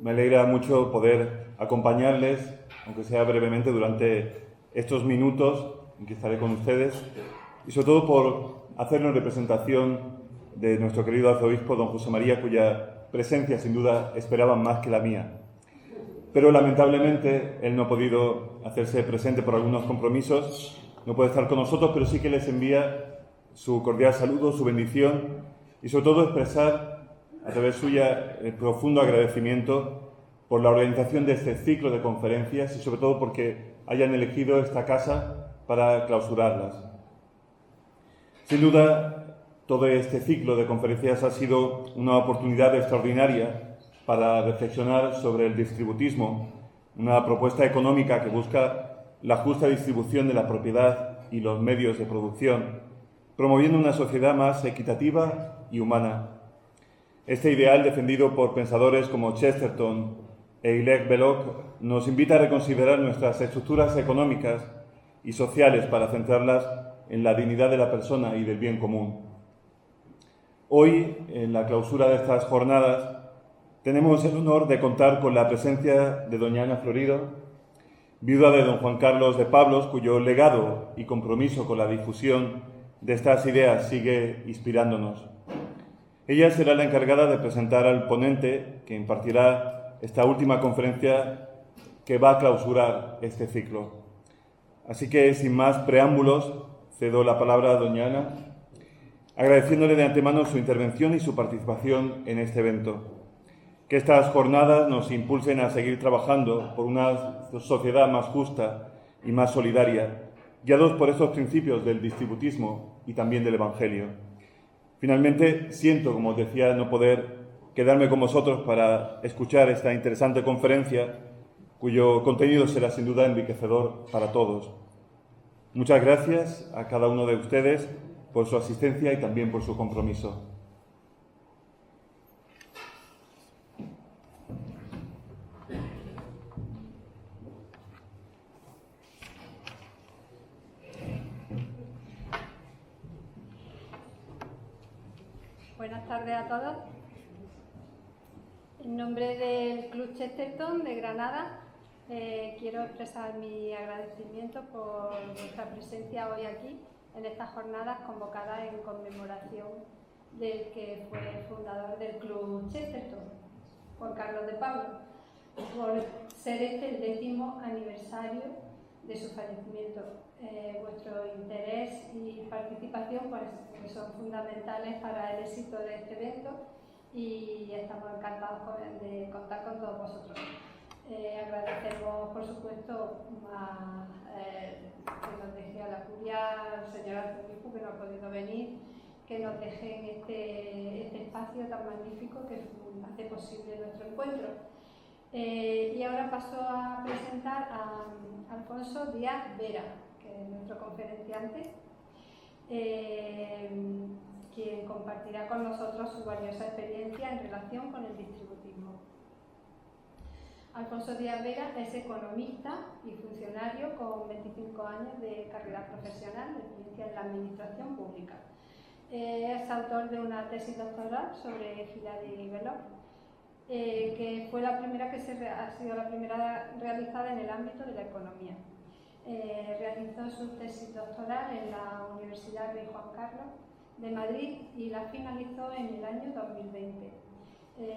Me alegra mucho poder acompañarles, aunque sea brevemente, durante estos minutos en que estaré con ustedes, y sobre todo por hacerlo en representación de nuestro querido arzobispo don José María, cuya presencia sin duda esperaban más que la mía. Pero lamentablemente él no ha podido hacerse presente por algunos compromisos, no puede estar con nosotros, pero sí que les envía su cordial saludo, su bendición y sobre todo expresar a través suya el profundo agradecimiento por la organización de este ciclo de conferencias y sobre todo porque hayan elegido esta casa para clausurarlas. Sin duda, todo este ciclo de conferencias ha sido una oportunidad extraordinaria para reflexionar sobre el distributismo, una propuesta económica que busca la justa distribución de la propiedad y los medios de producción, promoviendo una sociedad más equitativa y humana. Este ideal, defendido por pensadores como Chesterton e Hilaire Belloc, nos invita a reconsiderar nuestras estructuras económicas y sociales para centrarlas en la dignidad de la persona y del bien común. Hoy, en la clausura de estas jornadas, tenemos el honor de contar con la presencia de doña Ana Florido, viuda de don Juan Carlos de Pablos, cuyo legado y compromiso con la difusión de estas ideas sigue inspirándonos. Ella será la encargada de presentar al ponente que impartirá esta última conferencia que va a clausurar este ciclo. Así que, sin más preámbulos, cedo la palabra a doña Ana, agradeciéndole de antemano su intervención y su participación en este evento. Que estas jornadas nos impulsen a seguir trabajando por una sociedad más justa y más solidaria, guiados por estos principios del distributismo y también del Evangelio. Finalmente, siento, como os decía, no poder quedarme con vosotros para escuchar esta interesante conferencia, cuyo contenido será sin duda enriquecedor para todos. Muchas gracias a cada uno de ustedes por su asistencia y también por su compromiso. Buenas tardes a todos. En nombre del Club Chesterton de Granada, quiero expresar mi agradecimiento por vuestra presencia hoy aquí, en estas jornadas convocadas en conmemoración del que fue el fundador del Club Chesterton, Juan Carlos de Pablos, por ser este el 10º aniversario de su fallecimiento. Vuestro interés y participación pues, son fundamentales para el éxito de este evento y estamos encantados de contar con todos vosotros. Agradecemos, por supuesto, que nos deje a la curia, al señor arzobispo, que no ha podido venir, que nos dejen este espacio tan magnífico que hace posible nuestro encuentro. Y ahora paso a presentar a Alfonso Díaz Vera, que es nuestro conferenciante, quien compartirá con nosotros su valiosa experiencia en relación con el distributismo. Alfonso Díaz Vera es economista y funcionario con 25 años de carrera profesional de experiencia en la administración pública. Es autor de una tesis doctoral sobre Hilaire y Belloc, que fue la primera ha sido la primera realizada en el ámbito de la economía. Realizó su tesis doctoral en la Universidad Rey Juan Carlos de Madrid y la finalizó en el año 2020.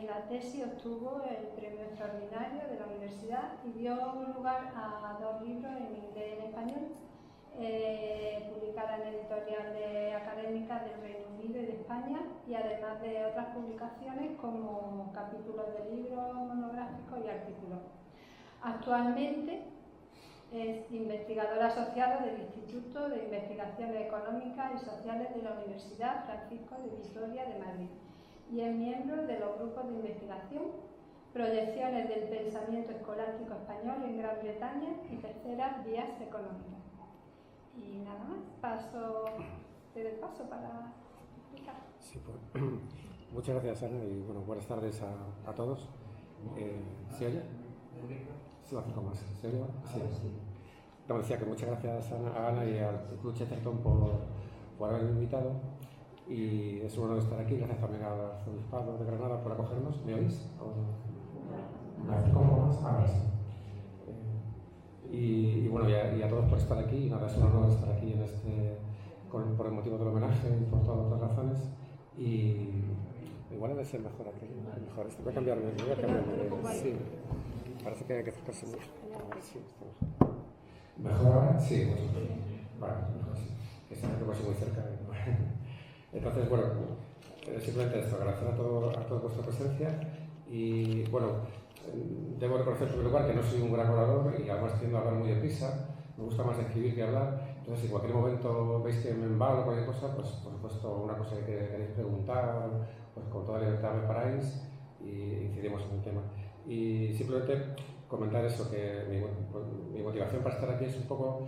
La tesis obtuvo el premio extraordinario de la universidad y dio lugar a 2 libros en inglés y en español, publicada en editorial académicas del Reino Unido y de España, y además de otras publicaciones como capítulos de libros monográficos y artículos. Actualmente es investigador asociado del Instituto de Investigaciones Económicas y Sociales de la Universidad Francisco de Vitoria de Madrid y es miembro de los grupos de investigación Proyecciones del Pensamiento Escolástico Español en Gran Bretaña y Terceras Vías Económicas. Y nada más, te doy paso para explicar. Sí, pues, muchas gracias, Ana, y bueno, buenas tardes a todos. ¿Se oye? Sí, un poco más. ¿Se oye? Sí. No, decía que muchas gracias a Ana y al Club Chesterton por haberme invitado, y es un honor estar aquí. Gracias también al Arzobispo de Granada por acogernos. ¿Me oís? ¿Me acerco un poco más? Ahora sí. Y bueno, y a todos por estar aquí. Nada, es un honor estar aquí en por el motivo del homenaje y por todas otras razones. Y igual debe ser mejor aquí. Mejor. Voy a cambiarme. Sí. Parece que hay que acercarse mucho. Sí, ¿mejor ahora? Sí, mucho mejor. Vale, mejor sí. Esta es que muy cerca. Entonces, bueno, simplemente esto, agradecer a todos vuestra presencia. Y bueno, debo reconocer en primer lugar que no soy un gran orador y además tiendo a hablar muy deprisa. Me gusta más escribir que hablar. Entonces, si en cualquier momento veis que me embalo o cualquier cosa, pues por supuesto, una cosa que queréis preguntar, pues con toda libertad me paráis y incidimos en el tema. Y simplemente comentar eso, que mi motivación para estar aquí es un poco,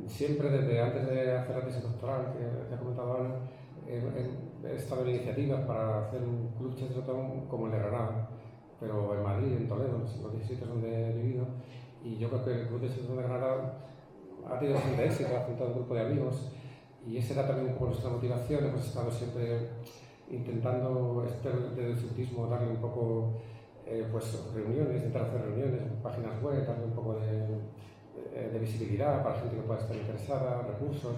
siempre desde antes de hacer la tesis doctoral, que ha comentado Ana, he estado en iniciativas para hacer un club Chesterton como el de Granada, pero en Madrid, en Toledo, en los 10 sitios donde he vivido, y yo creo que el club Chesterton de Granada ha tenido bastante éxito, ha juntado un grupo de amigos, y esa era también un poco nuestra motivación. Hemos estado siempre intentando, desde el subtismo, darle un poco, pues reuniones, intentar hacer reuniones, páginas web, darle un poco de visibilidad para gente que pueda estar interesada, recursos,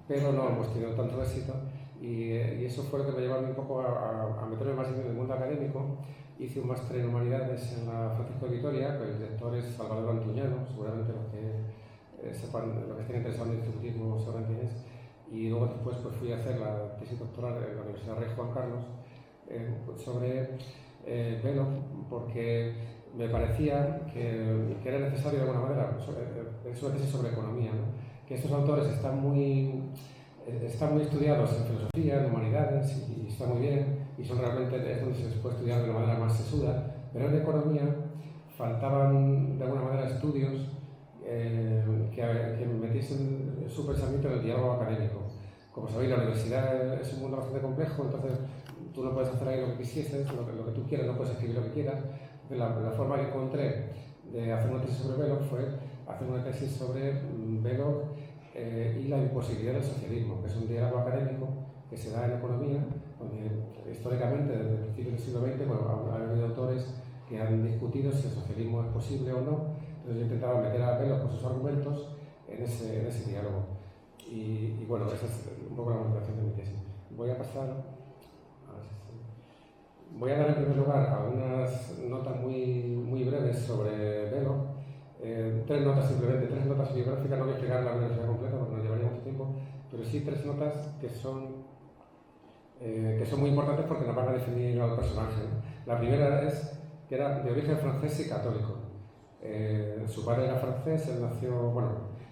pero no hemos tenido tanto éxito. Y eso fue lo que me llevó a mí un poco a meterme más en el mundo académico. Hice un máster en Humanidades en la Francisco de Vitoria, que el director es Salvador Antuñano, seguramente los que estén interesados en el ejecutismo sabrán quién es. Y luego después pues, fui a hacer la tesis doctoral en la Universidad Rey Juan Carlos sobre Belloc, porque me parecía que era necesario de alguna manera, es una tesis sobre economía, ¿no? Que estos autores están muy estudiados en filosofía, en humanidades, y está muy bien, y son realmente, es donde se les puede estudiar de una manera más sesuda, pero en economía faltaban de alguna manera estudios que metiesen su pensamiento en el diálogo académico. Como sabéis, la universidad es un mundo bastante complejo, entonces tú no puedes hacer ahí lo que quisieses, lo que tú quieras, no puedes escribir lo que quieras. La forma que encontré de hacer una tesis sobre Belloc fue hacer una tesis sobre Belloc y la imposibilidad del socialismo, que es un diálogo académico que se da en economía, donde históricamente, desde el principio del siglo XX, bueno, ha habido autores que han discutido si el socialismo es posible o no. Entonces yo intentaba meter a Belloc con sus argumentos en ese diálogo. Y bueno, esa es un poco la motivación de mi tesis. Voy a pasar. Voy a dar en primer lugar algunas notas muy breves sobre Belloc. Tres notas simplemente, tres notas biográficas. No voy a explicar la biografía completa porque nos llevaría mucho tiempo, pero sí tres notas que son muy importantes porque nos van a definir al personaje, ¿no? La primera es que era de origen francés y católico. Su padre era francés, él nació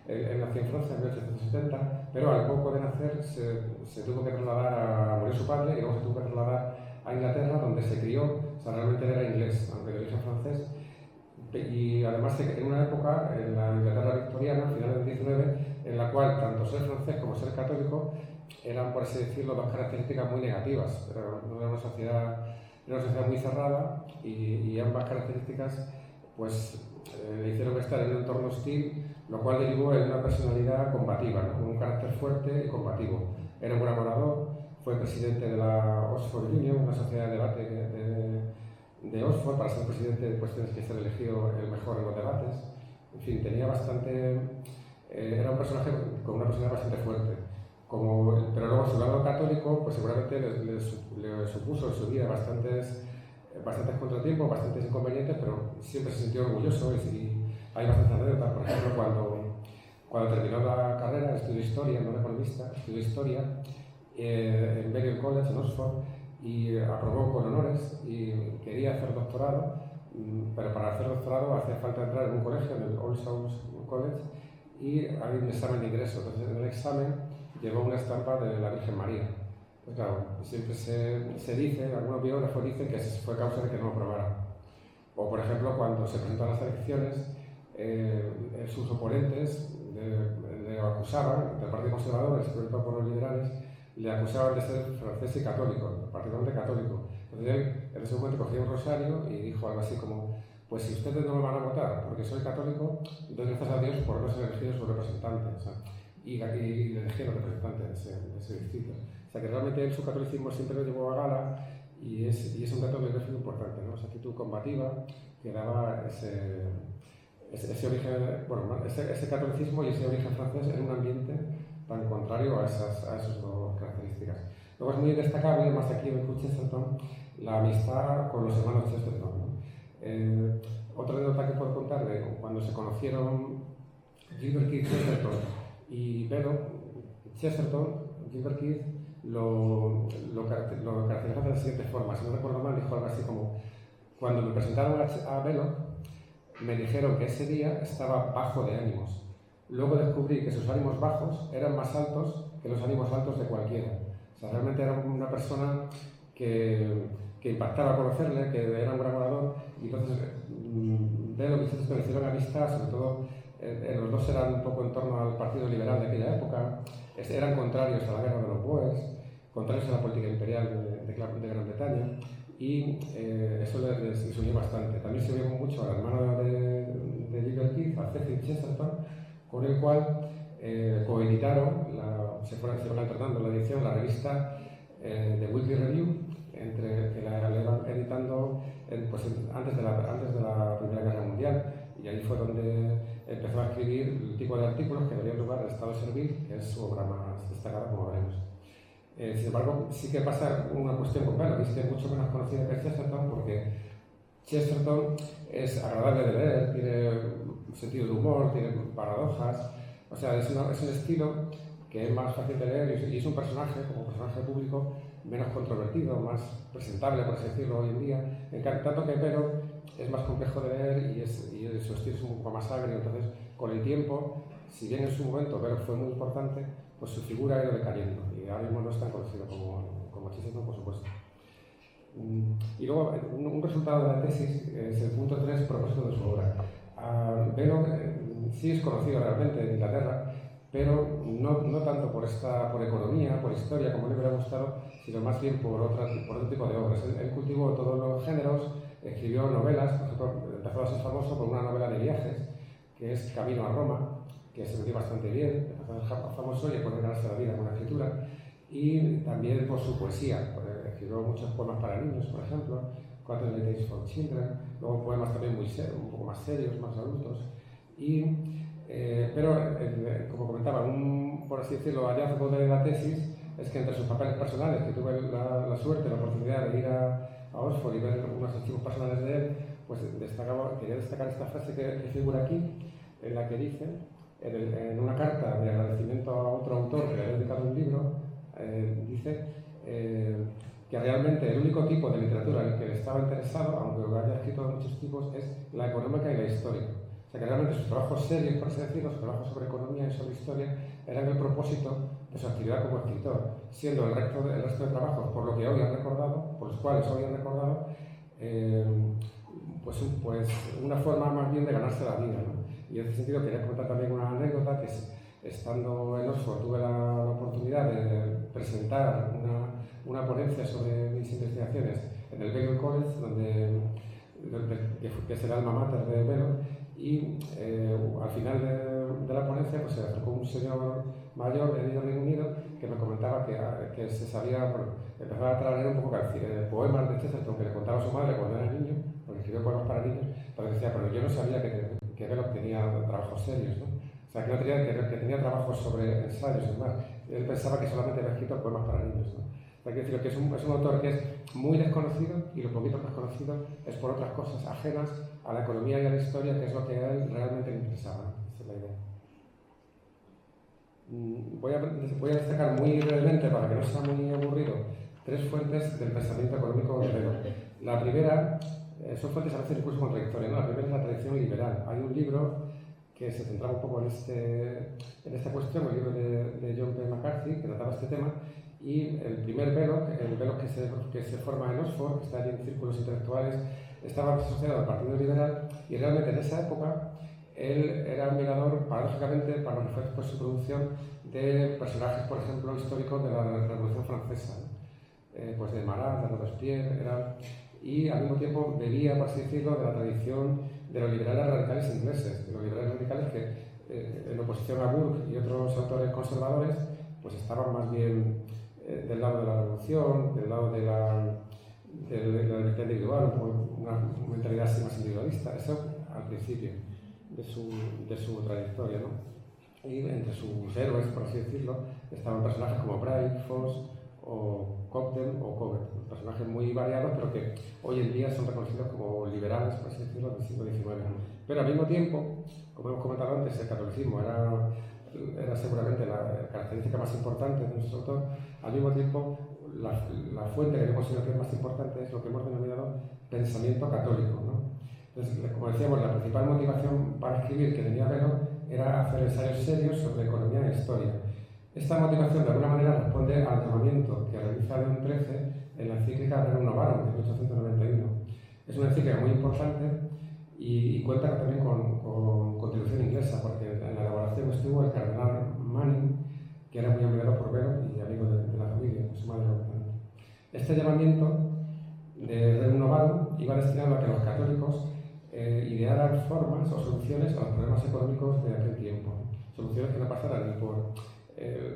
en Francia en 1870, pero al poco de nacer se tuvo que trasladar murió su padre y luego se tuvo que trasladar a Inglaterra, donde se crió. O sea, realmente era inglés, aunque de origen francés, y además en una época, en la Inglaterra victoriana, al final del 19, en la cual tanto ser francés como ser católico eran, por así decirlo, dos características muy negativas. Era una sociedad muy cerrada y ambas características pues le hicieron estar en un entorno hostil, lo cual derivó en una personalidad combativa, ¿no? Con un carácter fuerte y combativo. Era un gran orador, fue presidente de la Oxford Union, una sociedad de debate de Oxford. Para ser presidente pues tienes que ser elegido el mejor en los debates. En fin, tenía era un personaje con una personalidad bastante fuerte. Pero luego su lado católico pues seguramente le supuso en su vida bastantes contratiempos, bastantes inconvenientes, pero siempre se sintió orgulloso y hay bastantes anécdotas. Por ejemplo, cuando terminó la carrera, estudió historia, no economista, estudió historia en Balliol College, en Oxford, y aprobó con honores y quería hacer doctorado, pero para hacer doctorado hacía falta entrar en un colegio, en el All Souls College, y había un examen de ingreso. Entonces en el examen llevó una estampa de la Virgen María. Pues claro, siempre se dice, algunos biógrafos dicen que fue causa de que no lo aprobara. O por ejemplo, cuando se presentó a las elecciones, sus oponentes le acusaban, del Partido Conservador, sobre todo por los liberales, le acusaban de ser francés y católico, particularmente católico. Entonces él en ese momento cogió un rosario y dijo algo así como: pues si ustedes no me van a votar porque soy católico, entonces gracias a Dios por no ser elegido su representante. O sea, y le elegieron representante de ese distrito. O sea que realmente él su catolicismo siempre lo llevó a gala y es un dato biográfico importante, ¿no? O esa actitud combativa que daba ese origen, bueno, ese catolicismo y ese origen francés en un ambiente tan contrario a esas dos características. Luego es muy destacable, más aquí en el Club Chesterton, la amistad con los hermanos Chesterton, ¿no? Otra anécdota que puedo contar de cuando se conocieron Gilbert Keith Chesterton y Belloc, Gilbert Keith lo caracterizó de la siguiente forma. Si no recuerdo mal, dijo algo así como: cuando me presentaron a Belloc, me dijeron que ese día estaba bajo de ánimos. Luego descubrí que sus ánimos bajos eran más altos que los ánimos altos de cualquiera. O sea, realmente era una persona que impactaba conocerle, que era un gran orador, y entonces Belloc y Chesterton hicieron amistad, sobre todo los dos eran un poco en torno al Partido Liberal de aquella época, eran contrarios a la guerra de los Boers, contrarios a la política imperial de Gran Bretaña, y eso les unió bastante. También se unió mucho a la hermana de Gilbert Keith, a Cecil Chesterton, con el cual coeditaron, se fueron alternando la edición, la revista The Weekly Review, que la iban editando antes de la Primera Guerra Mundial, y ahí fue donde empezó a escribir el tipo de artículos que darían lugar al Estado Servil, que es su obra más destacada, como veremos. Sin embargo, sí que pasa una cuestión con Belloc, es que es mucho menos conocida que Chesterton, porque Chesterton es agradable de leer, tiene un sentido de humor, tiene paradojas, o sea, es un estilo que es más fácil de leer y es un personaje, como personaje público, menos controvertido, más presentable, por así decirlo, hoy en día, en tanto que Belloc es más complejo de leer y su estilo es un poco más agrio. Entonces, con el tiempo, si bien en su momento Belloc fue muy importante, pues su figura ha ido decayendo y ahora mismo no es tan conocido como Chesterton, por supuesto. Y luego, un resultado de la tesis es el punto 3, propósito de su obra. Belloc sí es conocido realmente en Inglaterra, pero no tanto por economía, por historia, como le hubiera gustado, sino más bien por otro tipo de obras. Él cultivó todos los géneros, escribió novelas, por ejemplo, empezó a ser famoso por una novela de viajes, que es Camino a Roma, que se vendió bastante bien, empezó a ser famoso y a poder ganarse la vida con la escritura, y también por su poesía, escribió muchos poemas para niños, por ejemplo, Quatrain Letters for Children, luego poemas también un poco más serios, más adultos, pero como comentaba, por así decirlo, hallazgo de la tesis es que entre sus papeles personales, que tuve la suerte, la oportunidad de ir a Oxford y ver unos archivos personales de él, pues quería destacar esta frase que figura aquí, en la que dice, en una carta de agradecimiento a otro autor que le había dedicado un libro, dice que realmente el único tipo de literatura en el que le estaba interesado, aunque haya escrito de muchos tipos, es la económica y la histórica. O sea que realmente sus trabajos serios, por así decirlo, sus trabajos sobre economía y sobre historia, eran el propósito de su actividad como escritor, siendo el resto de trabajos por los cuales hoy han recordado, pues una forma más bien de ganarse la vida, ¿no? Y en ese sentido quería contar también una anécdota, que estando en Oxford tuve la oportunidad de presentar una ponencia sobre mis investigaciones en el Balliol College, que es el alma mater de Belloc, y al final de la ponencia pues se acercó un señor mayor del Reino Unido que me comentaba que se sabía, empezaba a traer un poco poemas de Chesterton que le contaba a su madre cuando era niño, porque escribió poemas para niños, pero decía, pero yo no sabía que Belloc tenía trabajos serios, ¿no? O sea, que tenía trabajos sobre ensayos y demás. Él pensaba que solamente había escrito poemas para niños, ¿no? O sea, quiero decir que es un autor que es muy desconocido, y lo poquito que es conocido es por otras cosas ajenas a la economía y a la historia, que es lo que a él realmente le interesaba, ¿no? Esa es la idea. Voy a destacar muy brevemente, para que no sea muy aburrido, 3 fuentes del pensamiento económico de Belloc. La primera, son fuentes a veces incluso contradictorias, ¿no? La primera es la tradición liberal. Hay un libro que se centraba un poco en esta cuestión, el libro de John P. McCarthy, que trataba este tema, y el primer Belloc, el Belloc que se forma en Oxford, que está allí en círculos intelectuales, estaba asociado al Partido Liberal, y realmente en esa época él era admirador, paradójicamente, para lo que fue pues, su producción, de personajes, por ejemplo, históricos de la Revolución Francesa, ¿no? Pues de Marat, de Robespierre, y al mismo tiempo bebía, por así decirlo, de la tradición de los liberales radicales ingleses, de los liberales radicales que, en oposición a Burke y otros autores conservadores, pues estaban más bien del lado de la revolución, del lado de la libertad individual, una así más individualista. Eso al principio de su trayectoria, ¿no? Y entre sus héroes, por así decirlo, estaban personajes como Bright, Foss o Cobden o Cobbett, personajes muy variados, pero que hoy en día son reconocidos como liberales, por así decirlo, del siglo XIX. Pero al mismo tiempo, como hemos comentado antes, el catolicismo era seguramente la característica más importante de nuestro autor. Al mismo tiempo, la fuente que yo considero que es más importante es lo que hemos denominado pensamiento católico, ¿no? Entonces, como decíamos, la principal motivación para escribir que tenía Belloc era hacer ensayos serios sobre economía e historia. Esta motivación, de alguna manera, responde al llamamiento que realiza León XIII en la encíclica Rerum Novarum de 1891. Es una encíclica muy importante y cuenta también con contribución inglesa, porque en la elaboración estuvo el cardenal Manning, que era muy admirado por Belloc y amigo de la familia, de su madre. Este llamamiento de Rerum Novarum iba destinado a que los católicos idearan formas o soluciones a los problemas económicos de aquel tiempo. Soluciones que no pasaran ni por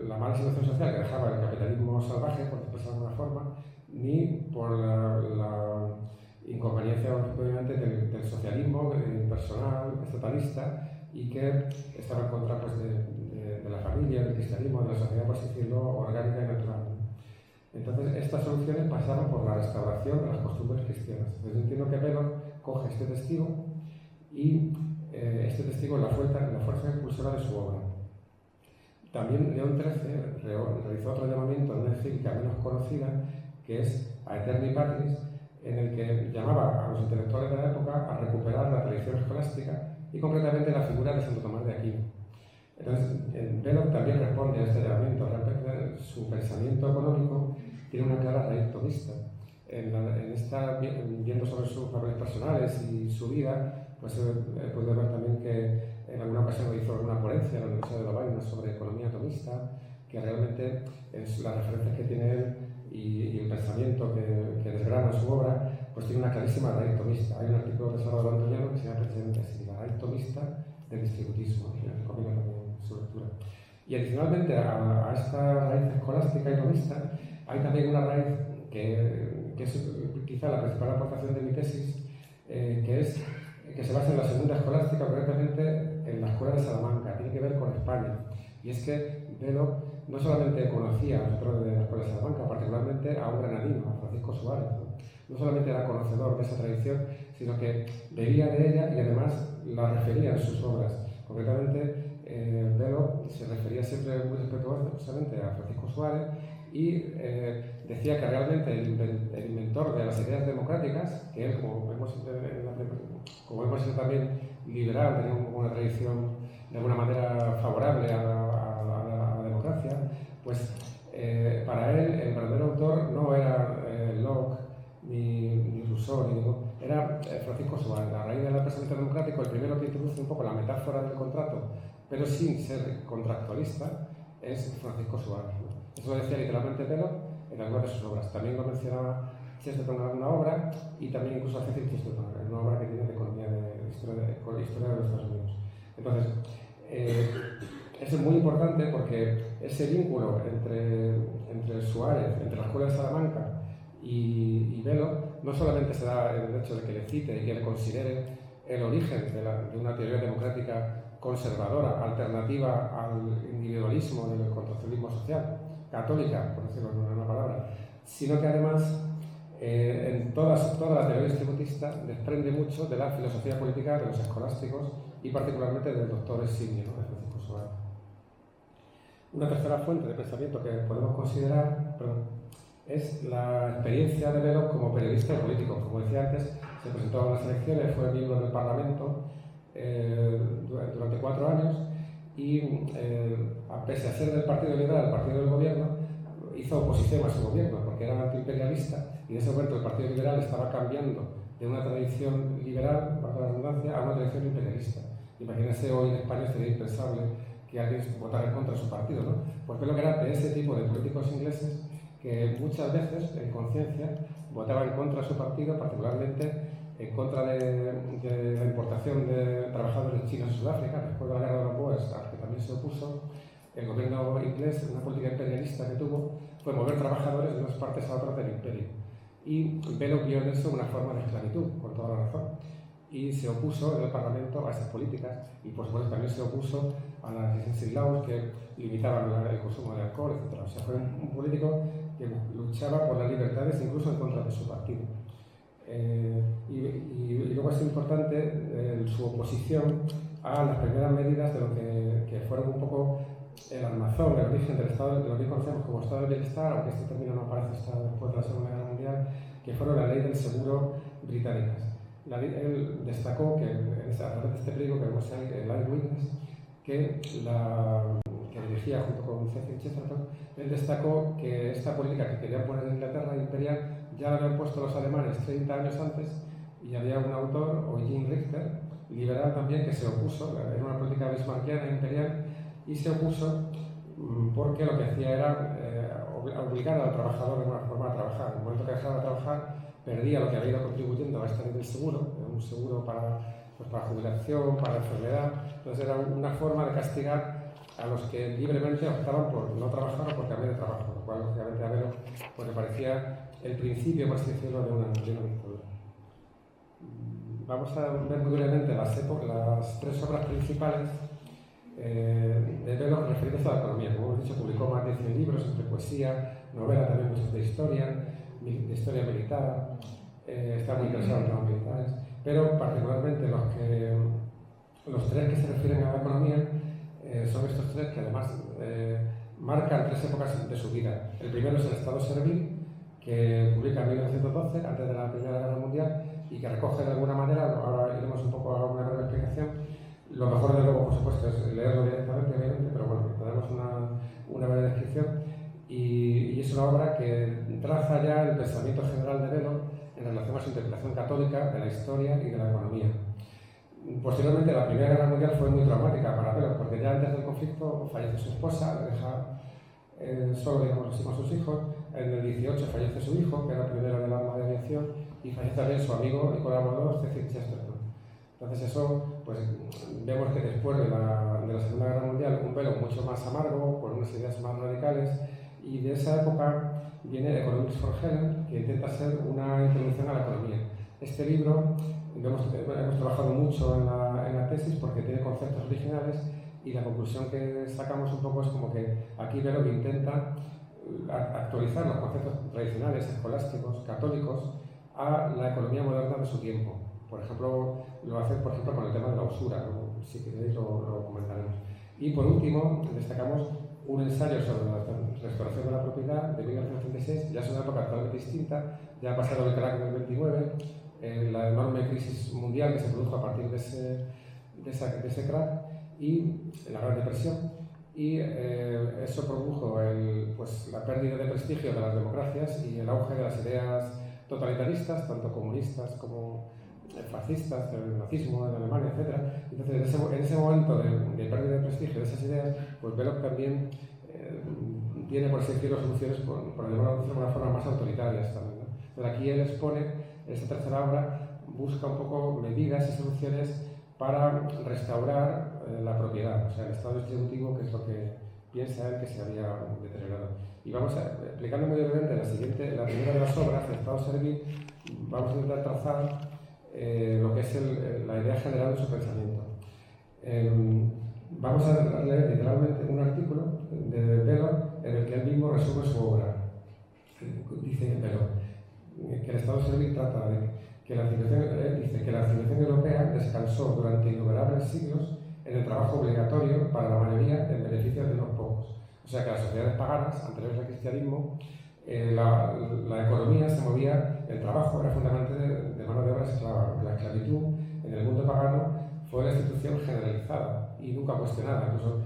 la mala situación social que dejaba el capitalismo salvaje, por expresarlo de alguna forma, ni por la inconveniencia, obviamente, del socialismo personal, estatalista, y que estaba en contra pues, de la familia, del cristianismo, de la sociedad, por así decirlo, orgánica y natural. Entonces, estas soluciones pasaban por la restauración de las costumbres cristianas. Entonces, entiendo que Belloc coge este testigo y este testigo es la fuerza impulsora de su obra. También León XIII realizó otro llamamiento en una encíclica menos conocida, que es Aeterni Patris, en el que llamaba a los intelectuales de la época a recuperar la tradición escolástica y concretamente la figura de Santo Tomás de Aquino. Entonces, Belloc también responde a este llamamiento. Realmente su pensamiento económico tiene una clara raíz tomista. Viendo sobre sus papeles personales y su vida, pues puede ver también que en alguna ocasión hizo alguna ponencia en la Universidad de Lovaina sobre economía tomista, que realmente es las referencias que tiene él y el pensamiento que desgrana su obra, pues tiene una clarísima raíz tomista. Hay un artículo de Salvador Antoniano que se llama precisamente así, la raíz tomista del distributismo, que recomiendo también su lectura. Y adicionalmente a esta raíz escolástica y tomista, hay también una raíz que es quizá la principal aportación de mi tesis, que se basa en la segunda escolástica, concretamente en la escuela de Salamanca, tiene que ver con España. Y es que Belloc no solamente conocía a los autores de la escuela de Salamanca, particularmente a un granadino, a Francisco Suárez, no solamente era conocedor de esa tradición, sino que bebía de ella y además la refería en sus obras. Concretamente, Belloc se refería siempre muy respetuosamente a Francisco Suárez y decía que realmente el inventor de las ideas democráticas, que él, como hemos sido también liberal, tenía una tradición de alguna manera favorable a la democracia, pues para él el verdadero autor no era Locke ni Rousseau, era Francisco Suárez. A raíz del pensamiento democrático, el primero que introduce un poco la metáfora del contrato, pero sin ser contractualista, es Francisco Suárez. Eso lo decía literalmente Belloc en algunas de sus obras. También lo mencionaba Chesterton en alguna obra y también incluso hace Chesterton en una obra que tiene de economía de historia de los Estados Unidos. Entonces, eso es muy importante porque ese vínculo entre Suárez, entre la escuela de Salamanca y Belloc, no solamente se da en el hecho de que le cite y que le considere el origen de una teoría democrática conservadora, alternativa al individualismo del contractualismo social, católica, por decirlo en una palabra, sino que además en toda la teoría distributista desprende mucho de la filosofía política de los escolásticos y particularmente del doctor Eximio, ¿no?, de Francisco Suárez. Una tercera fuente de pensamiento que podemos considerar es la experiencia de Belloc como periodista y político. Como decía antes, se presentó a las elecciones, fue miembro del Parlamento durante 4 años y, pese a ser del Partido Liberal, el partido del gobierno, hizo oposición a su gobierno porque era antiimperialista y en ese momento el Partido Liberal estaba cambiando de una tradición liberal, para la redundancia, a una tradición imperialista. Imagínense, hoy en España sería impensable que alguien votara en contra de su partido, ¿no? Pues Belloc era de ese tipo de políticos ingleses que muchas veces, en conciencia, votaba en contra de su partido, particularmente en contra de la importación de trabajadores chinos en Sudáfrica, después de la guerra de los Boers, a la que también se opuso. El gobierno inglés, una política imperialista que tuvo, fue mover trabajadores de unas partes a otras del imperio. Y Belloc vio en eso una forma de esclavitud, con toda la razón. y se opuso en el Parlamento a esas políticas y por supuesto también se opuso a las licencias laws que limitaban el consumo de alcohol, etc. O sea, fue un político que luchaba por las libertades incluso en contra de su partido. Y luego es importante su oposición a las primeras medidas de lo que fueron un poco el armazón, el origen del Estado, de lo que conocemos como Estado de Bienestar, aunque este término no aparece hasta después de la Segunda Guerra Mundial, que fueron la ley del seguro británicas. Él destacó que, a través de este pliego que vemos ahí, el Eyewitness, que dirigía junto con Cecil Chesterton, él destacó que esta política que querían poner en Inglaterra imperial ya la habían puesto los alemanes 30 años antes y había un autor, Eugene Richter, liberal también, que se opuso, era una política bismarckiana imperial, y se opuso porque lo que hacía era obligar al trabajador de alguna forma a trabajar. En el momento que dejaba de trabajar, perdía lo que había ido contribuyendo a esta ley del seguro, un seguro para jubilación, para enfermedad. Entonces era una forma de castigar a los que libremente optaban por no trabajar o por cambiar de trabajo, lo cual lógicamente a Velo pues, le parecía el principio, por así decirlo, de una dictadura. Vamos a ver muy brevemente las 3 obras principales de Velo referidas a la economía. Como hemos dicho, publicó más de 100 libros entre poesía, novela, también muchos de historia militar, está muy interesado en temas militares, pero particularmente los 3 que se refieren a la economía son estos 3 que además marcan 3 épocas de su vida. El primero es el Estado Servil, que publica en 1912, antes de la Primera Guerra Mundial, y que recoge de alguna manera, ahora iremos un poco a una breve explicación. Lo mejor de luego, por supuesto, es leerlo directamente, obviamente, pero bueno, tenemos una breve descripción. Y es una obra que traza ya el pensamiento general de Velo en relación a su interpretación católica de la historia y de la economía. Posteriormente, la Primera Guerra Mundial fue muy traumática para Velo, porque ya antes del conflicto fallece su esposa, le deja solo, digamos, a sus hijos. En el 18 fallece su hijo, que era el primero del arma de aviación, y fallece también su amigo y colaborador, Cecil Chesterton. Entonces eso, pues vemos que después de la Segunda Guerra Mundial, un Velo mucho más amargo, con unas ideas más radicales, y de esa época viene Economics for Helen, que intenta ser una introducción a la economía. Este libro hemos trabajado mucho en la tesis porque tiene conceptos originales y la conclusión que sacamos un poco es como que aquí Velo que intenta actualizar los conceptos tradicionales, escolásticos, católicos, a la economía moderna de su tiempo. Por ejemplo, lo hace con el tema de la usura, ¿no? Si queréis lo comentaremos. Y por último, destacamos un ensayo sobre la restauración de la propiedad de 1936, ya es una época totalmente distinta, ya ha pasado el crack del 29, la enorme crisis mundial que se produjo a partir de ese crack y la Gran Depresión, y eso produjo la pérdida de prestigio de las democracias y el auge de las ideas totalitaristas, tanto comunistas como fascistas, del nazismo en Alemania, etc. Entonces, en ese momento de pérdida de prestigio de esas ideas, pues Velo también tiene, por así decirlo, soluciones, por llamarlo de una forma más autoritarias también, ¿no? Entonces, aquí él expone, en esta tercera obra, busca un poco medidas y soluciones para restaurar la propiedad, o sea, el estado distributivo, que es lo que piensa él que se había deteriorado. Y vamos explicando muy brevemente la primera de las obras, el Estado Servil, vamos a intentar trazar lo que es la idea general de su pensamiento. Vamos a leer literalmente un artículo de Velo en el que él mismo resume su obra. Dice Velo que el Estado Servil trata de que la civilización europea descansó durante innumerables siglos en el trabajo obligatorio para la mayoría en beneficio de unos pocos. O sea que las sociedades paganas, anteriores al cristianismo, la economía se movía, el trabajo era fundamentalmente de mano de obra esclava. La esclavitud en el mundo pagano fue la institución generalizada y nunca cuestionada. Incluso,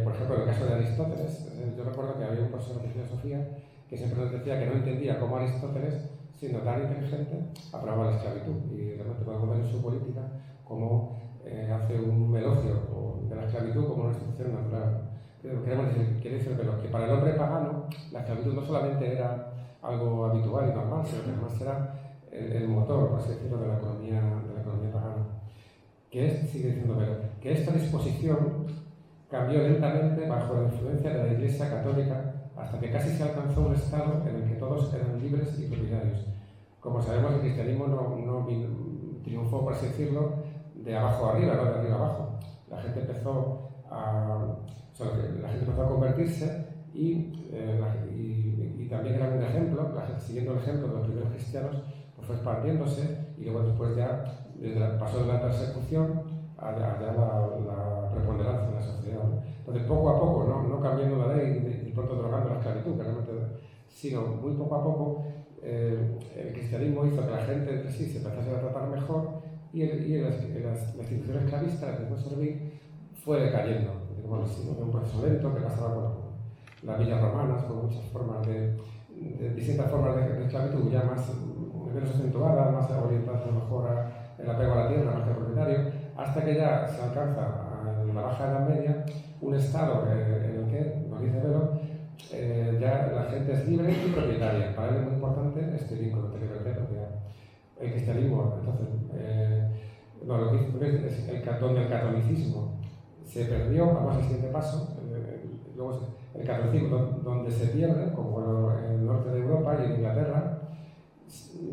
por ejemplo, en el caso de Aristóteles, yo recuerdo que había un profesor de filosofía que siempre nos decía que no entendía cómo Aristóteles, siendo tan inteligente, aprobaba la esclavitud. Y realmente podemos ver en su política cómo hace un elogio de la esclavitud como una institución natural. Quiere decir que para el hombre pagano la esclavitud no solamente era algo habitual y normal, sino que además era el motor, por así decirlo, de la economía pagana. Sigue diciendo Velo, que esta disposición cambió lentamente bajo la influencia de la Iglesia Católica hasta que casi se alcanzó un estado en el que todos eran libres y propietarios. Como sabemos, el cristianismo no triunfó fue, por así decirlo, de abajo a arriba, no de arriba a abajo. La gente empezó a convertirse y también era un ejemplo, siguiendo el ejemplo de los primeros cristianos, pues fue expandiéndose y luego después ya pasó de la persecución a la preponderancia en la sociedad, ¿no? Entonces, poco a poco, no cambiando la ley y pronto derogando la esclavitud, sino muy poco a poco, el cristianismo hizo que la gente entre sí se empezase a tratar mejor y la institución esclavista, el no servir, fue decayendo. De un proceso lento que pasaba por las villas romanas, con muchas formas de distintas formas de esclavitud, ya menos acentuadas, más orientadas a lo mejor el apego a la tierra, más que al propietario, hasta que ya se alcanza en la Baja Edad Media un estado en el que, nos dice Velo, ya la gente es libre y propietaria. Para él es muy importante este vínculo entre libertad y propiedad. El cristianismo, entonces, lo que dice es donde el catolicismo se perdió, vamos al siguiente paso, luego el catolicismo donde se pierde, como en el norte de Europa y en Inglaterra,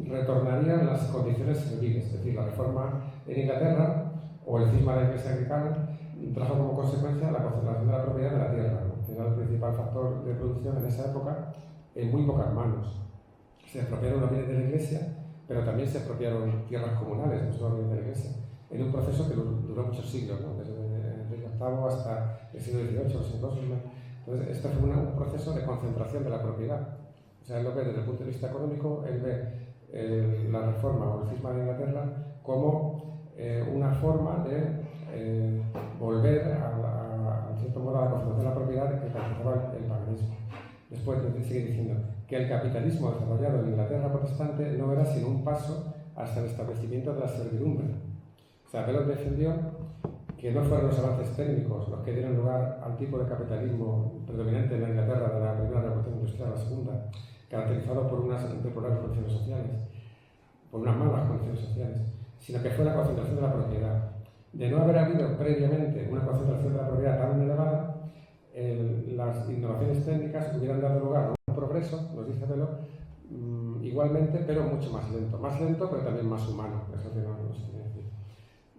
retornarían las condiciones serviles, es decir, la reforma en Inglaterra o el cisma de la Iglesia anglicana trajo como consecuencia la concentración de la propiedad de la tierra, ¿no? Que era el principal factor de producción en esa época en muy pocas manos. Se expropiaron los bienes de la Iglesia, pero también se expropiaron tierras comunales, no solo bienes de la Iglesia, en un proceso que duró muchos siglos, ¿no? Desde Enrique VIII hasta el siglo XVIII, los siglos II. Entonces, esto fue un proceso de concentración de la propiedad. O sea, él lo ve desde el punto de vista económico, él ve la reforma o el cisma de Inglaterra como una forma de volver en cierto modo a la concentración de la propiedad que caracterizaba el paganismo. Después sigue diciendo que el capitalismo desarrollado en Inglaterra protestante no era sino un paso hasta el establecimiento de la servidumbre. O sea, Velo defendió que no fueron los avances técnicos los que dieron lugar al tipo de capitalismo predominante en la Inglaterra de la primera revolución industrial a la segunda, caracterizado por unas deplorables condiciones sociales, por unas malas condiciones sociales, sino que fue la concentración de la propiedad. De no haber habido previamente una concentración de la propiedad tan elevada, las innovaciones técnicas hubieran dado lugar a un progreso, nos dice Velo, igualmente, pero mucho más lento. Más lento, pero también más humano, eso que no se quiere decir.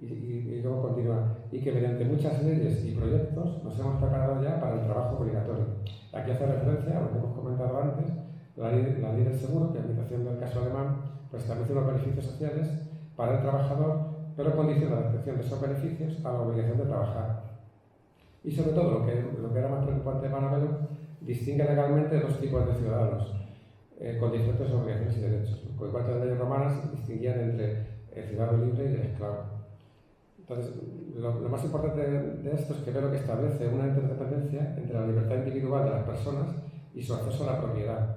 Y luego continúa, y que mediante muchas leyes y proyectos nos hemos preparado ya para el trabajo obligatorio. Aquí hace referencia a lo que hemos comentado antes, la ley del seguro, que a imitación del caso alemán, pues establece unos beneficios sociales para el trabajador, pero condiciona la obtención de esos beneficios a la obligación de trabajar. Y sobre todo, lo que era más preocupante para Velo, distingue legalmente dos tipos de ciudadanos, con diferentes obligaciones y derechos. Con cuatro leyes romanas distinguían entre el ciudadano libre y el esclavo. Entonces, lo más importante de esto es que Velo que establece una interdependencia entre la libertad individual de las personas y su acceso a la propiedad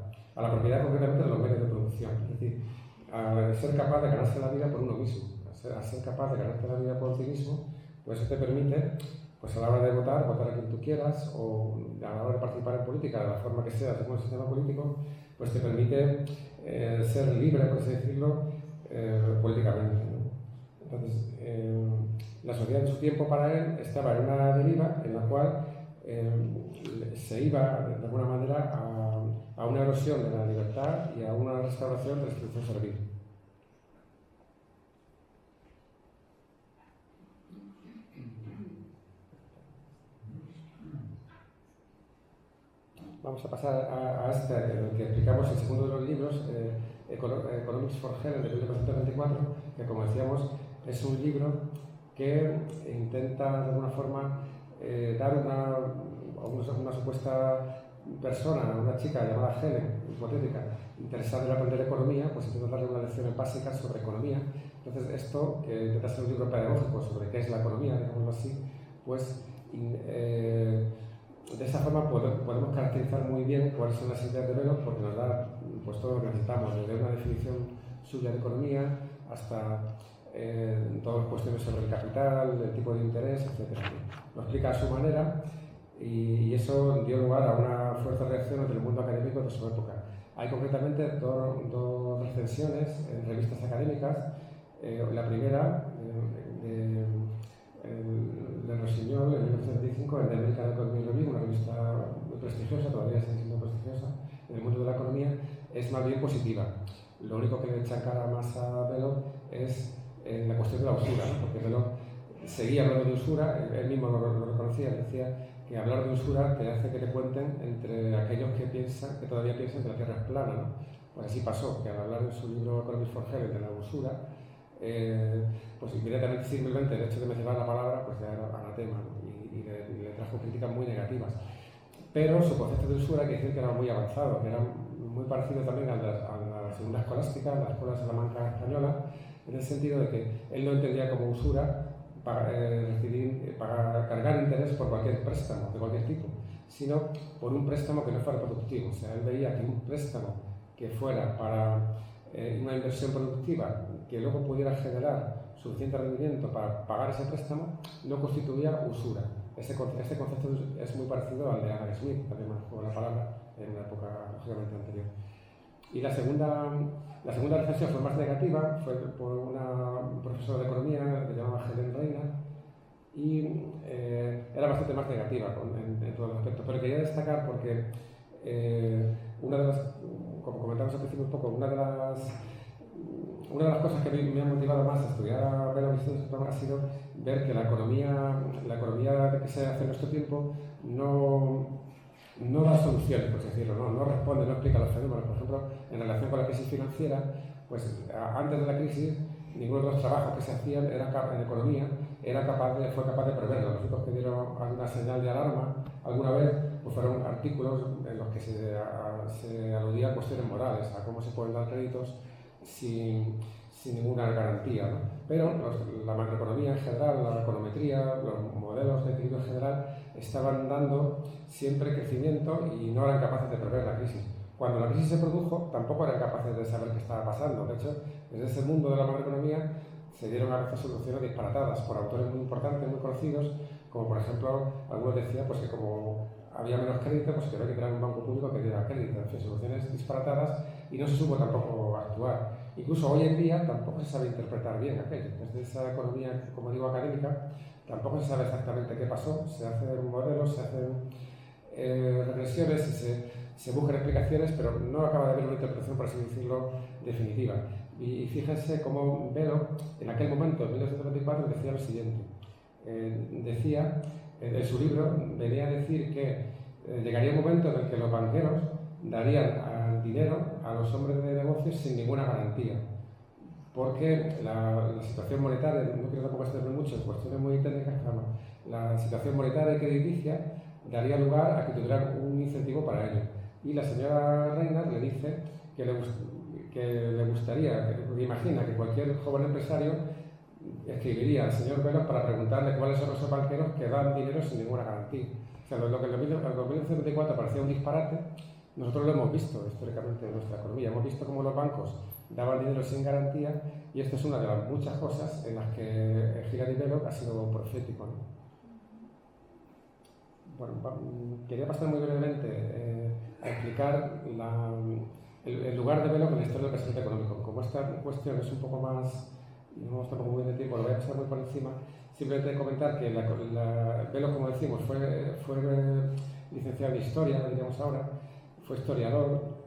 concretamente de los medios de producción. Es decir, a ser capaz de ganarse la vida por uno mismo, a ser capaz de ganarte la vida por ti mismo, pues eso te permite, pues a la hora de votar a quien tú quieras, o a la hora de participar en política, de la forma que sea, según el sistema político, pues te permite ser libre, por así decirlo, políticamente, ¿no? Entonces, la sociedad en su tiempo para él estaba en una deriva en la cual se iba, de alguna manera, a una erosión de la libertad y a una restauración de la institución servil. Vamos a pasar a este, el que explicamos el segundo de los libros, Economics for Helen, de 1924, que, como decíamos, es un libro que intenta, de alguna forma, dar una supuesta persona, una chica llamada Helen, hipotética, interesada en aprender economía, pues intenta darle unas lecciones básicas sobre economía. Entonces, esto, que intenta ser un libro pedagógico sobre qué es la economía, digámoslo así, pues de esa forma podemos caracterizar muy bien cuáles son las ideas de Velo, porque nos da pues, todo lo que necesitamos, desde una definición suya de economía hasta todas las cuestiones sobre el capital, el tipo de interés, etc. Lo explica a su manera y eso dio lugar a una fuerte reacción entre el mundo académico de su época. Hay concretamente dos recensiones en revistas académicas. La primera, de Rossignol, en 1975, en The American Economic Review, una revista muy prestigiosa, todavía sigue siendo prestigiosa en el mundo de la economía, es más bien positiva. Lo único que le echa cara más a Velo es en la cuestión de la usura, ¿no? Porque Belloc seguía hablando de usura, él mismo lo reconocía, decía que hablar de usura te hace que te cuenten entre aquellos que todavía piensan que la Tierra es plana, ¿no? Pues así pasó, que al hablar en su libro Economics for Heaven de la usura, pues inmediatamente, simplemente el hecho de mencionar la palabra, pues ya era anatema, ¿no? y le trajo críticas muy negativas. Pero su concepto de usura hay que decir que era muy avanzado, que era muy parecido también a la segunda escolástica, a la Escuela de Salamanca española, en el sentido de que él no entendía como usura cargar interés por cualquier préstamo, de cualquier tipo, sino por un préstamo que no fuera productivo. O sea, él veía que un préstamo que fuera para una inversión productiva, que luego pudiera generar suficiente rendimiento para pagar ese préstamo, no constituía usura. Este concepto es muy parecido al de Adam Smith, también manejó la palabra en una época lógicamente anterior. Y la segunda reflexión fue más negativa, fue por una profesora de economía que se llamaba Helen Reina, y era bastante más negativa en todos los aspectos. Pero quería destacar porque una de las, como comentamos al principio un poco, una de las cosas que me ha motivado más a estudiar Belloc ha sido ver que la economía que se hace en nuestro tiempo no da soluciones, por así decirlo, no responde, no explica los fenómenos. Por ejemplo, en relación con la crisis financiera, pues antes de la crisis, ninguno de los trabajos que se hacían en economía fue capaz de preverlo. Los únicos que dieron alguna señal de alarma alguna vez pues fueron artículos en los que se aludía a cuestiones morales, a cómo se pueden dar créditos sin ninguna garantía, ¿no? Pero la macroeconomía en general, la econometría, los modelos de equilibrio en general estaban dando siempre crecimiento y no eran capaces de prever la crisis. Cuando la crisis se produjo, tampoco eran capaces de saber qué estaba pasando. De hecho, desde ese mundo de la macroeconomía se dieron a veces soluciones disparatadas por autores muy importantes, muy conocidos, como por ejemplo, algunos decían pues, que como había menos crédito, pues que había que crear un banco público que diera crédito. En fin, soluciones disparatadas y no se supo tampoco actuar. Incluso hoy en día tampoco se sabe interpretar bien aquello. Desde esa economía, como digo, académica, tampoco se sabe exactamente qué pasó. Se hacen modelos, se hacen regresiones y se buscan explicaciones, pero no acaba de haber una interpretación, por así decirlo, definitiva. Y fíjense cómo Belloc, en aquel momento, en 1924, decía lo siguiente. Decía, en su libro, venía a decir que llegaría un momento en el que los banqueros darían dinero a los hombres de negocios sin ninguna garantía, porque la situación monetaria, no quiero tampoco extenderme mucho en cuestiones muy técnicas, pero la situación monetaria y crediticia daría lugar a que tuvieran un incentivo para ello. Y la señora Reina le dice que le gustaría, que imagina que cualquier joven empresario escribiría al señor Belloc para preguntarle cuáles son esos banqueros que dan dinero sin ninguna garantía. O sea, lo que en 1974 parecía un disparate, nosotros lo hemos visto históricamente en nuestra economía. Hemos visto cómo los bancos daban dinero sin garantía y esta es una de las muchas cosas en las que Hilary Belloc ha sido profético, ¿no? Bueno, quería pasar muy brevemente a explicar el lugar de Belloc en la historia del pensamiento económico. Como esta cuestión es un poco más, no vamos tampoco muy bien de tiempo, lo voy a pasar muy por encima. Simplemente comentar que Belloc, como decimos, fue licenciado en Historia, diríamos ahora, fue historiador,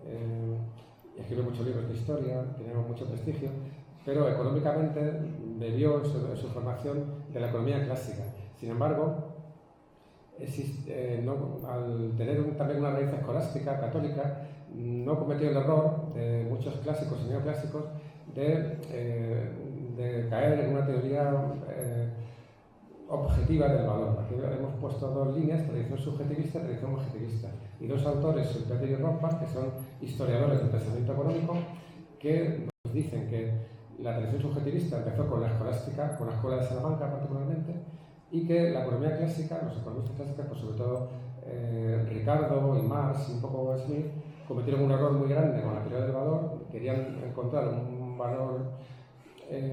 escribió muchos libros de historia, tenía mucho prestigio, pero económicamente bebió en su formación de la economía clásica. Sin embargo, al tener también una raíz escolástica, católica, no cometió el error de muchos clásicos y neoclásicos de caer en una teoría objetiva del valor. Aquí hemos puesto dos líneas, tradición subjetivista y tradición objetivista, y dos autores, Schumpeter y Rothbard, que son historiadores del pensamiento económico, que nos dicen que la tradición subjetivista empezó con la escolástica, con la escuela de Salamanca particularmente, y que la economía clásica, los economistas clásicos, pues sobre todo Ricardo y Marx y un poco Smith, cometieron un error muy grande con la teoría del valor. Querían encontrar un valor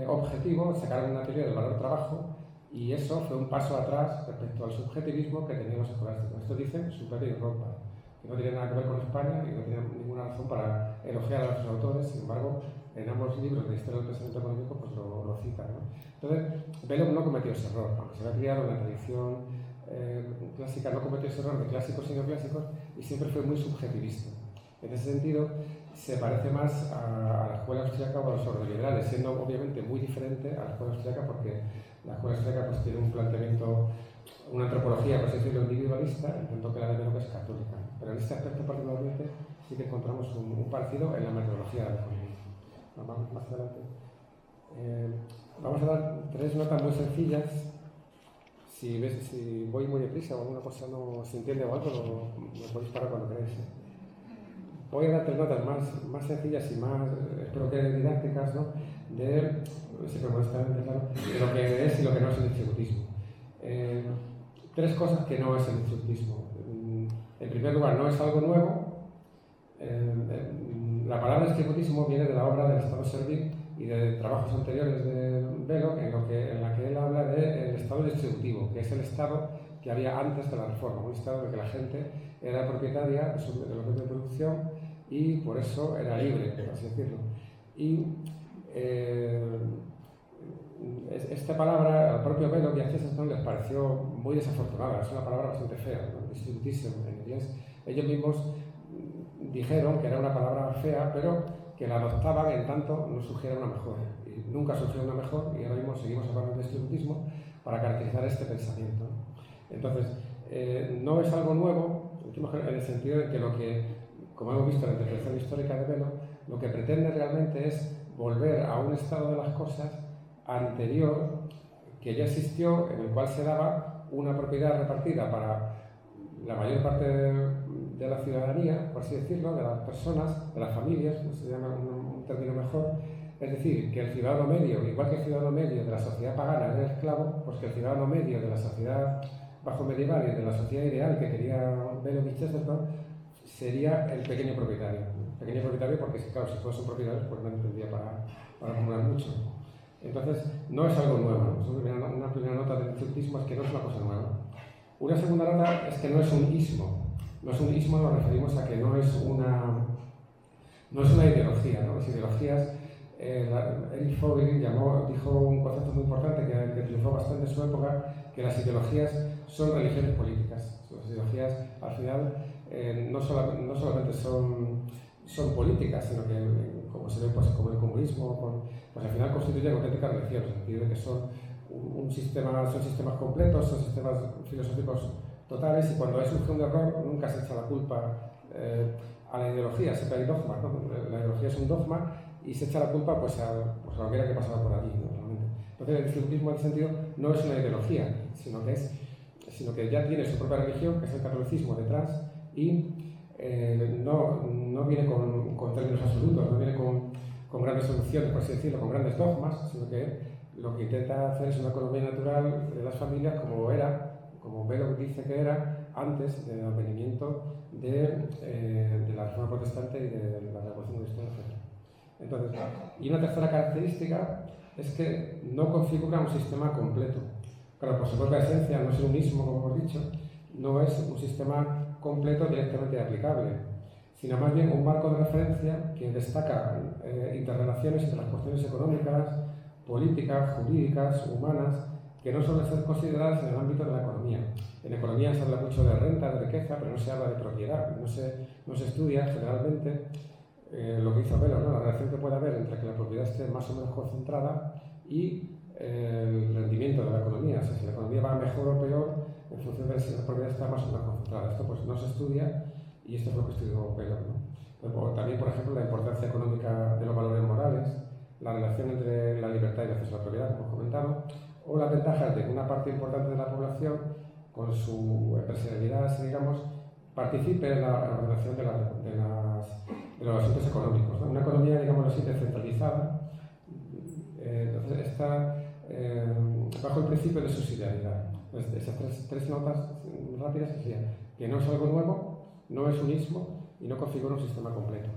objetivo, sacaron una teoría del valor trabajo, y eso fue un paso atrás respecto al subjetivismo que tenían los escolásticos. Esto dicen Schumpeter y Rothbard, que no tienen nada que ver con España y no tienen ninguna razón para elogiar a sus autores. Sin embargo, en ambos libros de historia del pensamiento económico pues lo citan, ¿no? Entonces, Belloc no cometió ese error, aunque se había criado en la tradición clásica, no cometió ese error de clásicos y neoclásicos, y siempre fue muy subjetivista. En ese sentido, se parece más a la escuela austríaca o a los ordoliberales, siendo obviamente muy diferente a la escuela austríaca porque la escuela austríaca pues, tiene un planteamiento, una antropología, por así decirlo, individualista, en tanto que la de Belo que es católica. Pero en este aspecto particularmente sí que encontramos un parecido en la metodología de la economía. Vamos más adelante. Vamos a dar 3 notas muy sencillas. Si voy muy deprisa o alguna cosa no se entiende o algo, me podéis parar cuando queráis. Voy a dar 3 notas más sencillas y más, espero que didácticas, ¿no? De lo que es y lo que no es el distributismo. 3 cosas que no es el distributismo. En primer lugar, no es algo nuevo. La palabra distributismo viene de la obra del Estado servil y de trabajos anteriores de Belo, en la que él habla del Estado distributivo, que es el Estado que había antes de la reforma, un Estado en el que la gente era propietaria de los medios de producción y por eso era libre, por así decirlo. Y esta palabra, al propio Belo y a Chesterton les pareció muy desafortunada, es una palabra bastante fea, ¿no? Distributism en inglés. Ellos mismos dijeron que era una palabra fea, pero que la adoptaban en tanto no surgiera una mejor. Y nunca surgió una mejor y ahora mismo seguimos hablando de distributismo para caracterizar este pensamiento. Entonces, no es algo nuevo, en el sentido de que lo que, como hemos visto en la interpretación histórica de Belo, lo que pretende realmente es volver a un estado de las cosas anterior que ya existió, en el cual se daba una propiedad repartida para la mayor parte de la ciudadanía, por así decirlo, de las personas, de las familias, no se llama un término mejor, es decir, que el ciudadano medio, igual que el ciudadano medio de la sociedad pagana era esclavo, pues que el ciudadano medio de la sociedad bajo medieval y de la sociedad ideal que quería Belo y Chesterton sería el pequeño propietario. El pequeño propietario porque, claro, si todos son propietarios, pues no tendría para acumular mucho. Entonces, no es algo nuevo. Una primera nota del distributismo es que no es una cosa nueva. Una segunda nota es que no es un ismo. No es un ismo, nos referimos a que no es una ideología, ¿no? Las ideologías, Erich Vogel dijo un concepto muy importante que triunfó bastante en su época, que las ideologías son religiones políticas. Las ideologías, al final, no solamente son políticas, sino que, como se ve, pues, como el comunismo, pues al final constituyen auténticas religiones, en el sentido de que son sistemas completos, son sistemas filosóficos totales, y cuando surge un error nunca se echa la culpa a la ideología, siempre hay dogmas, ¿no? La ideología es un dogma y se echa la culpa pues a lo que era que pasaba por allí, ¿no? Realmente. Entonces el distributismo en ese sentido no es una ideología, sino que ya tiene su propia religión, que es el catolicismo, detrás, y no viene con términos absolutos, no viene con grandes soluciones, por así decirlo, con grandes dogmas, sino que lo que intenta hacer es una economía natural de las familias como Belo dice que era antes del advenimiento de la Reforma Protestante y de la Revolución Industrial, etc. Entonces, y una tercera característica es que no configura un sistema completo. Claro, por su propia esencia, no es un ismo, como hemos dicho, no es un sistema completo directamente aplicable, sino más bien un marco de referencia que destaca interrelaciones entre las cuestiones económicas, políticas, jurídicas, humanas, que no suelen ser consideradas en el ámbito de la economía. En economía se habla mucho de renta, de riqueza, pero no se habla de propiedad. No se estudia generalmente lo que hizo Belo, ¿no? La relación que puede haber entre que la propiedad esté más o menos concentrada y el rendimiento de la economía. O sea, si la economía va mejor o peor en función de si la propiedad está más o menos concentrada. Esto pues no se estudia y esto es lo que estudió Belo, ¿no? Pero también, por ejemplo, la importancia económica de los valores morales, la relación entre la libertad y el acceso a la propiedad, como hemos comentado, o las ventajas de que una parte importante de la población, con su empresarialidad, digamos, participe en la ordenación de los asuntos económicos, ¿no? Una economía, digamos así, descentralizada, entonces está bajo el principio de subsidiariedad. Entonces, esas tres notas rápidas serían que no es algo nuevo, no es un ismo y no configura un sistema completo.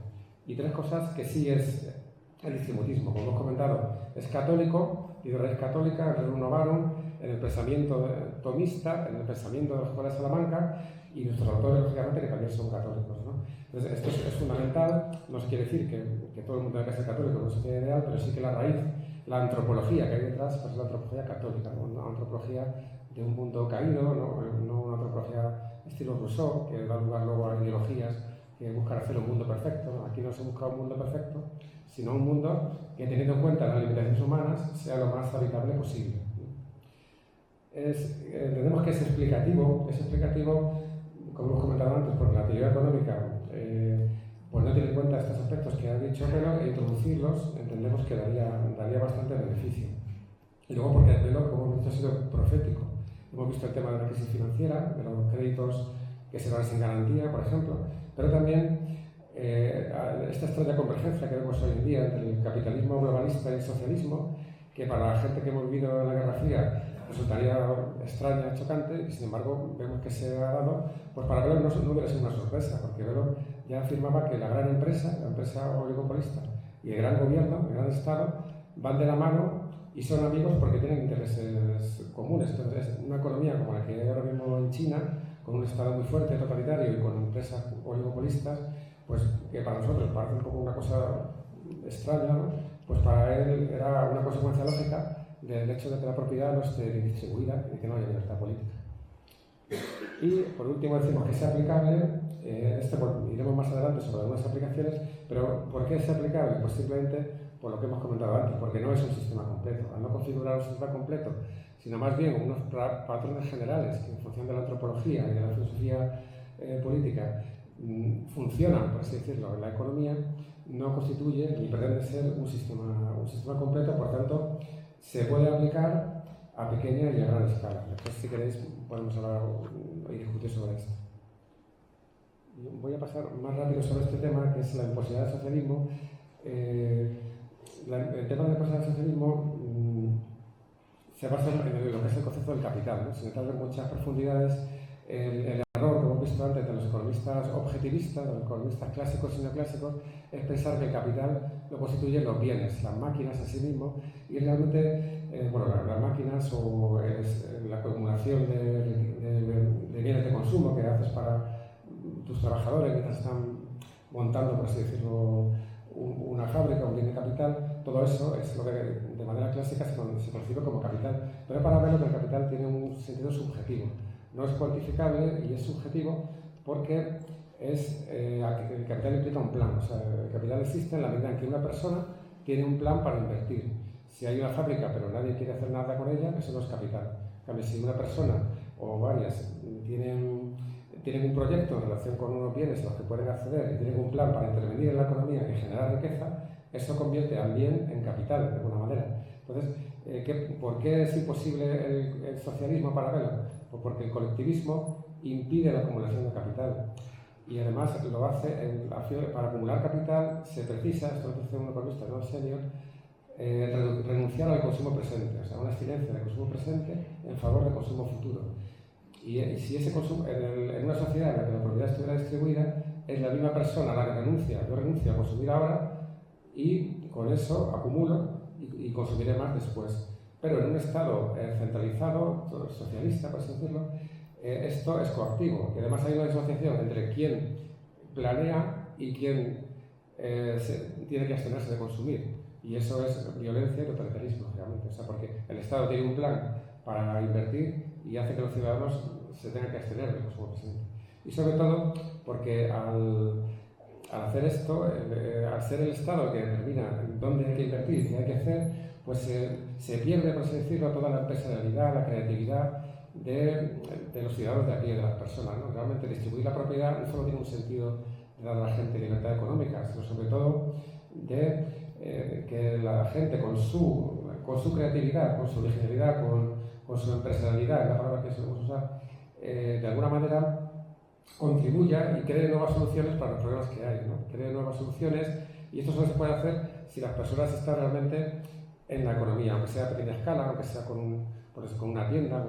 Y 3 cosas que sí es el distributismo, como hemos comentado, es católico, y de raíz católica, el Rerum Novarum, en el pensamiento tomista, en el pensamiento de la Escuela de Salamanca, y nuestros autores, lógicamente, que también son católicos, ¿no? Entonces, esto es fundamental. No se quiere decir que todo el mundo tenga que ser católico en una sociedad ideal, pero sí que la raíz, la antropología que hay detrás, pues es la antropología católica, ¿no? Una antropología de un mundo caído, no una antropología estilo Rousseau, que da lugar luego a ideologías que buscar hacer un mundo perfecto, ¿no? Aquí no se busca un mundo perfecto, sino un mundo que, teniendo en cuenta las limitaciones humanas, sea lo más habitable posible. Entendemos que es explicativo, como hemos comentado antes, porque la teoría económica pues no tiene en cuenta estos aspectos que ha dicho Velo, e introducirlos entendemos que daría bastante beneficio. Y luego porque Velo, como hemos dicho, ha sido profético. Hemos visto el tema de la crisis financiera, de los créditos que se van sin garantía, por ejemplo, pero también esta extraña convergencia que vemos hoy en día entre el capitalismo globalista y el socialismo, que para la gente que hemos vivido en la Guerra Fría resultaría extraña, chocante, y sin embargo vemos que se ha dado, pues para Velo no hubiera sido una sorpresa, porque Velo ya afirmaba que la gran empresa, la empresa oligopolista, y el gran gobierno, el gran Estado, van de la mano y son amigos porque tienen intereses comunes. Entonces, una economía como la que hay ahora mismo en China, con un Estado muy fuerte, totalitario, y con empresas oligopolistas, pues que para nosotros parece un poco una cosa extraña, ¿no? Pues para él era una consecuencia lógica del hecho de que la propiedad no esté distribuida y que no haya libertad política. Y por último decimos que sea aplicable, iremos más adelante sobre algunas aplicaciones, pero ¿por qué es aplicable? Pues simplemente por lo que hemos comentado antes, porque no es un sistema completo. Al no configurar un sistema completo, sino más bien unos patrones generales que en función de la antropología y de la filosofía política funcionan, por así decirlo, en la economía, no constituye ni pretende ser un sistema completo, por tanto, se puede aplicar a pequeña y a gran escala. Después, si queréis, podemos hablar y discutir sobre esto. Voy a pasar más rápido sobre este tema, que es la imposibilidad del socialismo. El tema de la imposibilidad del socialismo se basa en lo que es el concepto del capital, ¿no? Sin entrar en muchas profundidades, el error que hemos visto antes de los economistas objetivistas, de los economistas clásicos y neoclásicos, es pensar que el capital lo constituyen los bienes, las máquinas a sí mismos, y realmente, las máquinas o la acumulación de bienes de consumo que haces para tus trabajadores mientras están montando, por así decirlo, una fábrica, un bien de capital, todo eso es lo que de manera clásica se concibe como capital. Pero para verlo que el capital tiene un sentido subjetivo. No es cuantificable y es subjetivo porque el capital implica un plan. O sea, el capital existe en la medida en que una persona tiene un plan para invertir. Si hay una fábrica pero nadie quiere hacer nada con ella, eso no es capital. En cambio, si una persona o varias tienen un proyecto en relación con unos bienes a los que pueden acceder y tienen un plan para intervenir en la economía y generar riqueza, eso convierte al bien en capital, de alguna manera. Entonces, ¿por qué es imposible el socialismo para Velo? Pues porque el colectivismo impide la acumulación de capital. Y además lo hace, para acumular capital se precisa, esto lo dice un economista no senior, renunciar al consumo presente, o sea, una excelencia de consumo presente en favor del consumo futuro. Y si ese consumo, en una sociedad en la que la propiedad estuviera distribuida, es la misma persona la que renuncia. Yo renuncio a consumir ahora y con eso acumulo y consumiré más después. Pero en un Estado centralizado, socialista, por así decirlo, esto es coactivo. Y además hay una disociación entre quien planea y quien tiene que abstenerse de consumir. Y eso es violencia y totalitarismo, realmente. O sea, porque el Estado tiene un plan para invertir y hace que los ciudadanos se tengan que abstener del consumo presente. Y sobre todo porque al hacer esto, al ser el Estado que determina dónde hay que invertir y qué hay que hacer, pues se pierde, por así decirlo, toda la empresarialidad, la creatividad de los ciudadanos de aquí, de las personas, ¿no? Realmente distribuir la propiedad no solo tiene un sentido de dar a la gente libertad económica, sino sobre todo de que la gente con su creatividad, con su originalidad, con su empresarialidad, es la palabra que solemos usar, de alguna manera contribuya y cree nuevas soluciones para los problemas que hay, ¿no? Cree nuevas soluciones, y esto solo se puede hacer si las personas están realmente en la economía, aunque sea a pequeña escala, aunque sea con una tienda,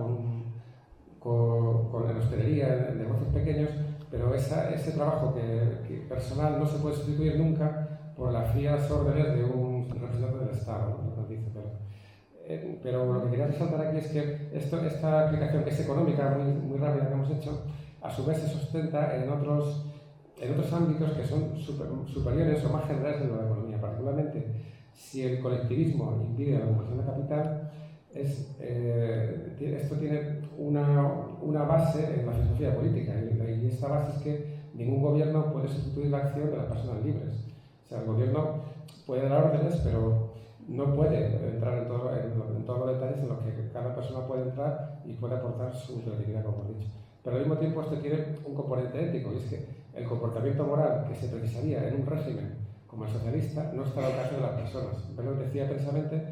con hostelería, en negocios pequeños, pero ese trabajo que personal no se puede sustituir nunca por las frías órdenes de un representante del Estado, ¿no? Lo que dice, pero lo que quería resaltar aquí es que esta aplicación que es económica, muy rápida que hemos hecho, a su vez se sustenta en otros ámbitos que son superiores o más generales de la economía. Particularmente, si el colectivismo impide la acumulación de capital, esto tiene una base en la filosofía política, y esta base es que ningún gobierno puede sustituir la acción de las personas libres. O sea, el gobierno puede dar órdenes, pero no puede entrar en todos los detalles en los que cada persona puede entrar y puede aportar su creatividad, como he dicho. Pero al mismo tiempo esto tiene un componente ético, y es que el comportamiento moral que se precisaría en un régimen como el socialista no está al alcance de las personas. Belloc decía precisamente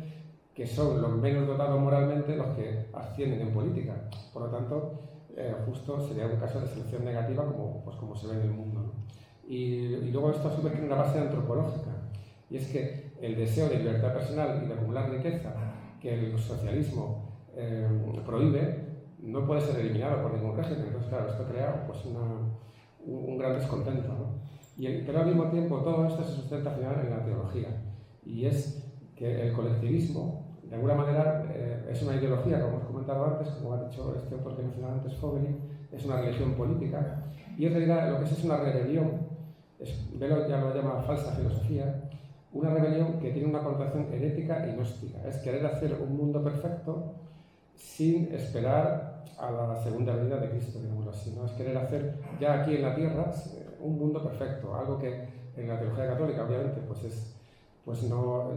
que son los menos dotados moralmente los que ascienden en política. Por lo tanto, justo sería un caso de selección negativa como se ve en el mundo, ¿no? Y luego esto a su vez tiene una base antropológica, y es que el deseo de libertad personal y de acumular riqueza que el socialismo prohíbe no puede ser eliminado por ningún régimen. Entonces, claro, esto crea pues, un gran descontento, ¿no? Pero al mismo tiempo todo esto se sustenta al final en la teología, y es que el colectivismo de alguna manera es una ideología, como hemos comentado antes, como ha dicho este autor que mencionaba antes, Fogelin, es una religión política, y en realidad lo que es una rebelión, Belloc ya lo llama falsa filosofía, una rebelión que tiene una connotación herética y gnóstica, es querer hacer un mundo perfecto sin esperar a la segunda venida de Cristo, digámoslo así, ¿no? Es querer hacer ya aquí en la tierra un mundo perfecto, algo que en la teología católica obviamente pues no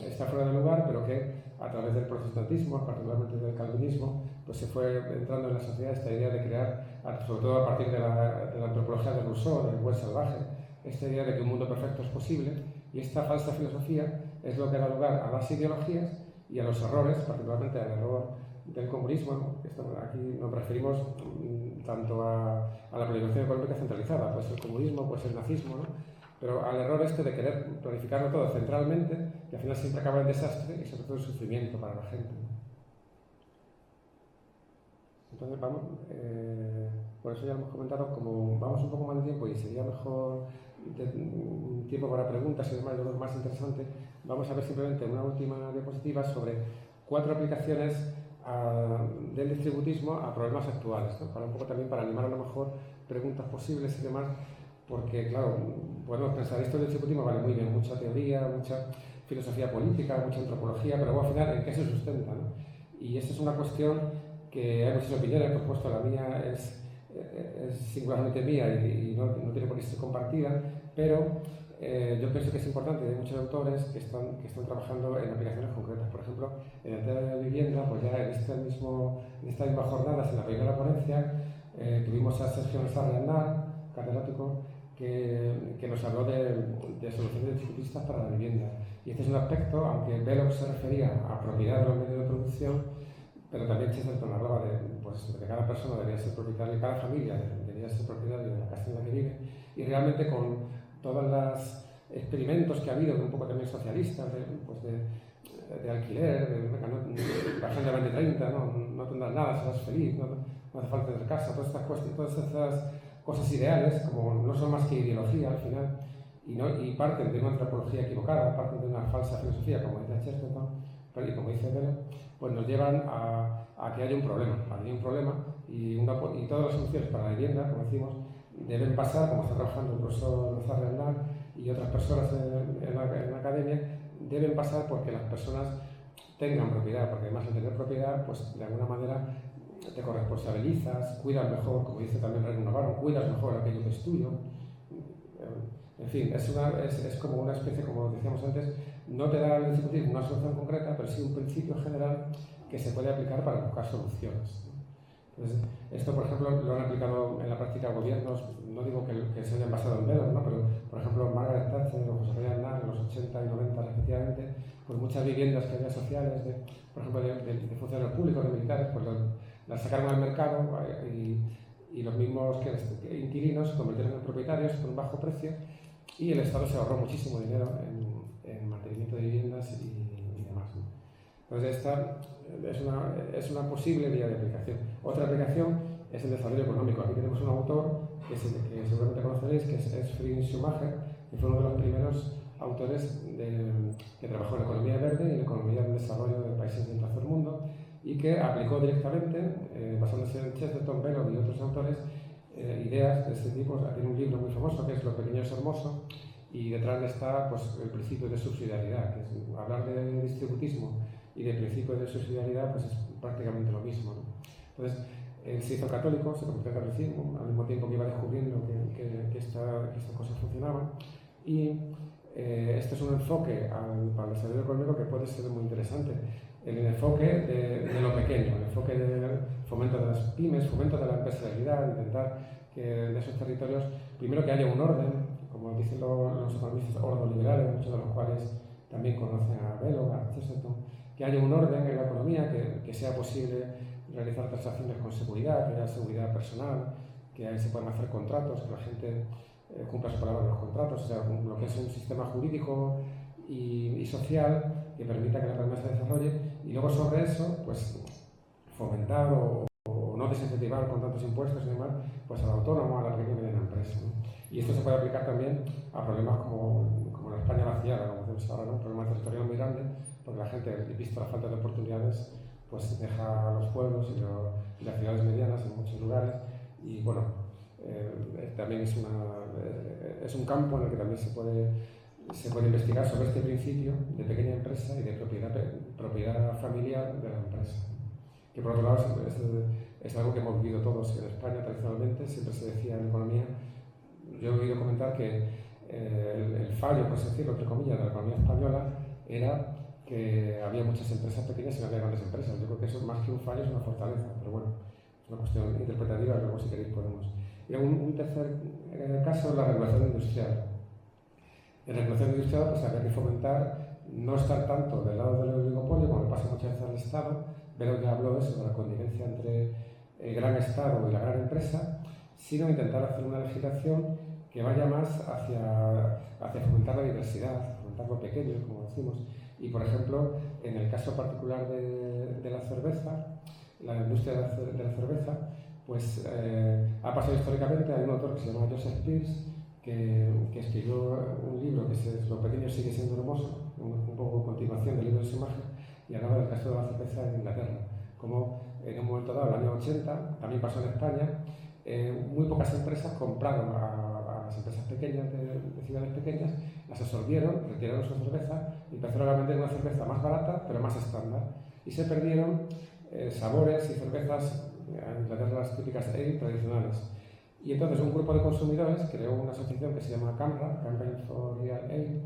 está fuera de lugar, pero que a través del protestantismo, particularmente del calvinismo, pues se fue entrando en la sociedad esta idea de crear, sobre todo a partir de la antropología de Rousseau, del buen salvaje, esta idea de que un mundo perfecto es posible, y esta falsa filosofía es lo que da lugar a las ideologías y a los errores, particularmente al error del comunismo, ¿no? Aquí nos referimos tanto a la planificación económica centralizada, pues el comunismo, pues el nazismo, ¿no? Pero al error este de querer planificarlo todo centralmente, que al final siempre acaba en desastre y sobre todo en sufrimiento para la gente, ¿no? Entonces vamos, por eso ya lo hemos comentado, como vamos un poco más de tiempo y sería mejor tiempo para preguntas y demás, yo creo que más interesante, vamos a ver simplemente una última diapositiva sobre 4 aplicaciones del distributismo a problemas actuales, ¿no? Para un poco también para animar a lo mejor preguntas posibles y demás, porque claro, podemos pensar esto del distributismo vale muy bien, mucha teoría, mucha filosofía política, mucha antropología, pero luego al final ¿en qué se sustenta, ¿no? Y esta es una cuestión que hay muchas opiniones, por supuesto la mía es singularmente mía y no tiene por qué ser compartida, pero yo pienso que es importante, hay muchos autores que están trabajando en aplicaciones concretas. Por ejemplo, en el tema de la vivienda, pues ya en estas mismas jornadas, en la primera ponencia, tuvimos a Sergio Aznar, catedrático, que nos habló de soluciones distributistas para la vivienda. Y este es un aspecto, aunque Belloc se refería a propiedad de los medios de producción, pero también Chesterton hablaba de que cada persona debería ser propietaria, cada familia debería ser propietaria de la casa en la que vive, y realmente con todos los experimentos que ha habido, un poco también socialistas, de alquiler, la gente de 20-30, no tendrás nada, serás feliz, no hace falta tener casa, todas estas cosas ideales, como no son más que ideología al final, y parten de una antropología equivocada, parten de una falsa filosofía, como dice Chesterton, y como dice Belloc, pues nos llevan a que haya un problema, y todas las soluciones para la vivienda, como decimos, deben pasar, como está trabajando el profesor Aznar y otras personas en la academia, deben pasar porque las personas tengan propiedad, porque además de tener propiedad, pues de alguna manera te corresponsabilizas, cuidas mejor, como dice también René Navarro, cuidas mejor aquello que es tuyo. En fin, es como una especie, como decíamos antes, no te da el distributismo una solución concreta, pero sí un principio general que se puede aplicar para buscar soluciones. Entonces, esto, por ejemplo, lo han aplicado en la práctica gobiernos, no digo que se hayan basado en Belloc, ¿no? Pero, por ejemplo, Margaret Thatcher o José María Aznar, en los 80 y 90 respectivamente, pues muchas viviendas que había sociales, por ejemplo, de funcionarios públicos, de militares, pues las sacaron al mercado y los mismos inquilinos se convirtieron en propietarios por un bajo precio, y el Estado se ahorró muchísimo dinero en mantenimiento de viviendas y demás, ¿no? Entonces esta es una posible vía de aplicación. Otra aplicación es el desarrollo económico. Aquí tenemos un autor que seguramente conoceréis, que es Friedrich Schumacher, que fue uno de los primeros autores que trabajó en la economía verde y en la economía del desarrollo de países del tercer mundo, y que aplicó directamente, basándose en Chesterton, Belloc y otros autores, ideas de este tipo. Tiene un libro muy famoso que es Lo pequeño es hermoso, y detrás está pues, el principio de subsidiariedad, que es hablar de distributismo y de principio de subsidiariedad, pues es prácticamente lo mismo, ¿no? Entonces, Él se hizo católico, se convirtió al catolicismo, al mismo tiempo que iba descubriendo que estas cosas funcionaban. Y este es un enfoque para el desarrollo económico que puede ser muy interesante. El enfoque de lo pequeño, el enfoque del fomento de las pymes, fomento de la empresarialidad, intentar que en esos territorios, primero que haya un orden, como dicen los economistas ordoliberales, muchos de los cuales también conocen a Belloc, a Chesterton, que haya un orden en la economía, que sea posible realizar transacciones con seguridad, que haya seguridad personal, que ahí se puedan hacer contratos, que la gente cumpla su palabra en los contratos, o sea, lo que es un sistema jurídico y social que permita que la economía se desarrolle, y luego sobre eso, pues fomentar o no desincentivar con tantos impuestos y demás, pues al autónomo, a la pequeña y mediana empresa, ¿no? Y esto se puede aplicar también a problemas como la España vaciada, como decimos ahora, ¿no? Un problema territorial muy grande, porque la gente, visto la falta de oportunidades, pues deja los pueblos y las ciudades medianas en muchos lugares, y bueno, también es un campo en el que también se puede investigar sobre este principio de pequeña empresa y de propiedad familiar de la empresa. Que por otro lado es algo que hemos vivido todos en España tradicionalmente, siempre se decía en economía. Yo he oído comentar que el fallo, por así decirlo, entre comillas, de la economía española era que había muchas empresas pequeñas y no había grandes empresas. Yo creo que eso más que un fallo es una fortaleza, pero bueno, es una cuestión interpretativa, luego si queréis podemos. Y un tercer caso es la regulación industrial. En regulación industrial pues habría que fomentar no estar tanto del lado del oligopolio, como le pasa muchas veces al Estado, pero ya habló de eso, de la connivencia entre el gran Estado y la gran empresa, sino intentar hacer una legislación que vaya más hacia fomentar la diversidad, fomentar lo pequeño, como decimos. Y, por ejemplo, en el caso particular de la cerveza, la industria de la cerveza, pues ha pasado históricamente. Hay un autor que se llama Joseph Pearce, que escribió un libro que es Lo pequeño sigue siendo hermoso, un poco continuación del libro de su imagen, y hablaba del caso de la cerveza en Inglaterra, como en un momento dado, en el año 80, también pasó en España, muy pocas empresas compraron a las empresas pequeñas de ciudades pequeñas, las absorbieron, retiraron su cerveza y empezaron a vender una cerveza más barata pero más estándar, y se perdieron sabores y cervezas, en Inglaterra las típicas ale tradicionales. Y entonces un grupo de consumidores creó una asociación que se llama CAMRA, Campaign for Real Ale,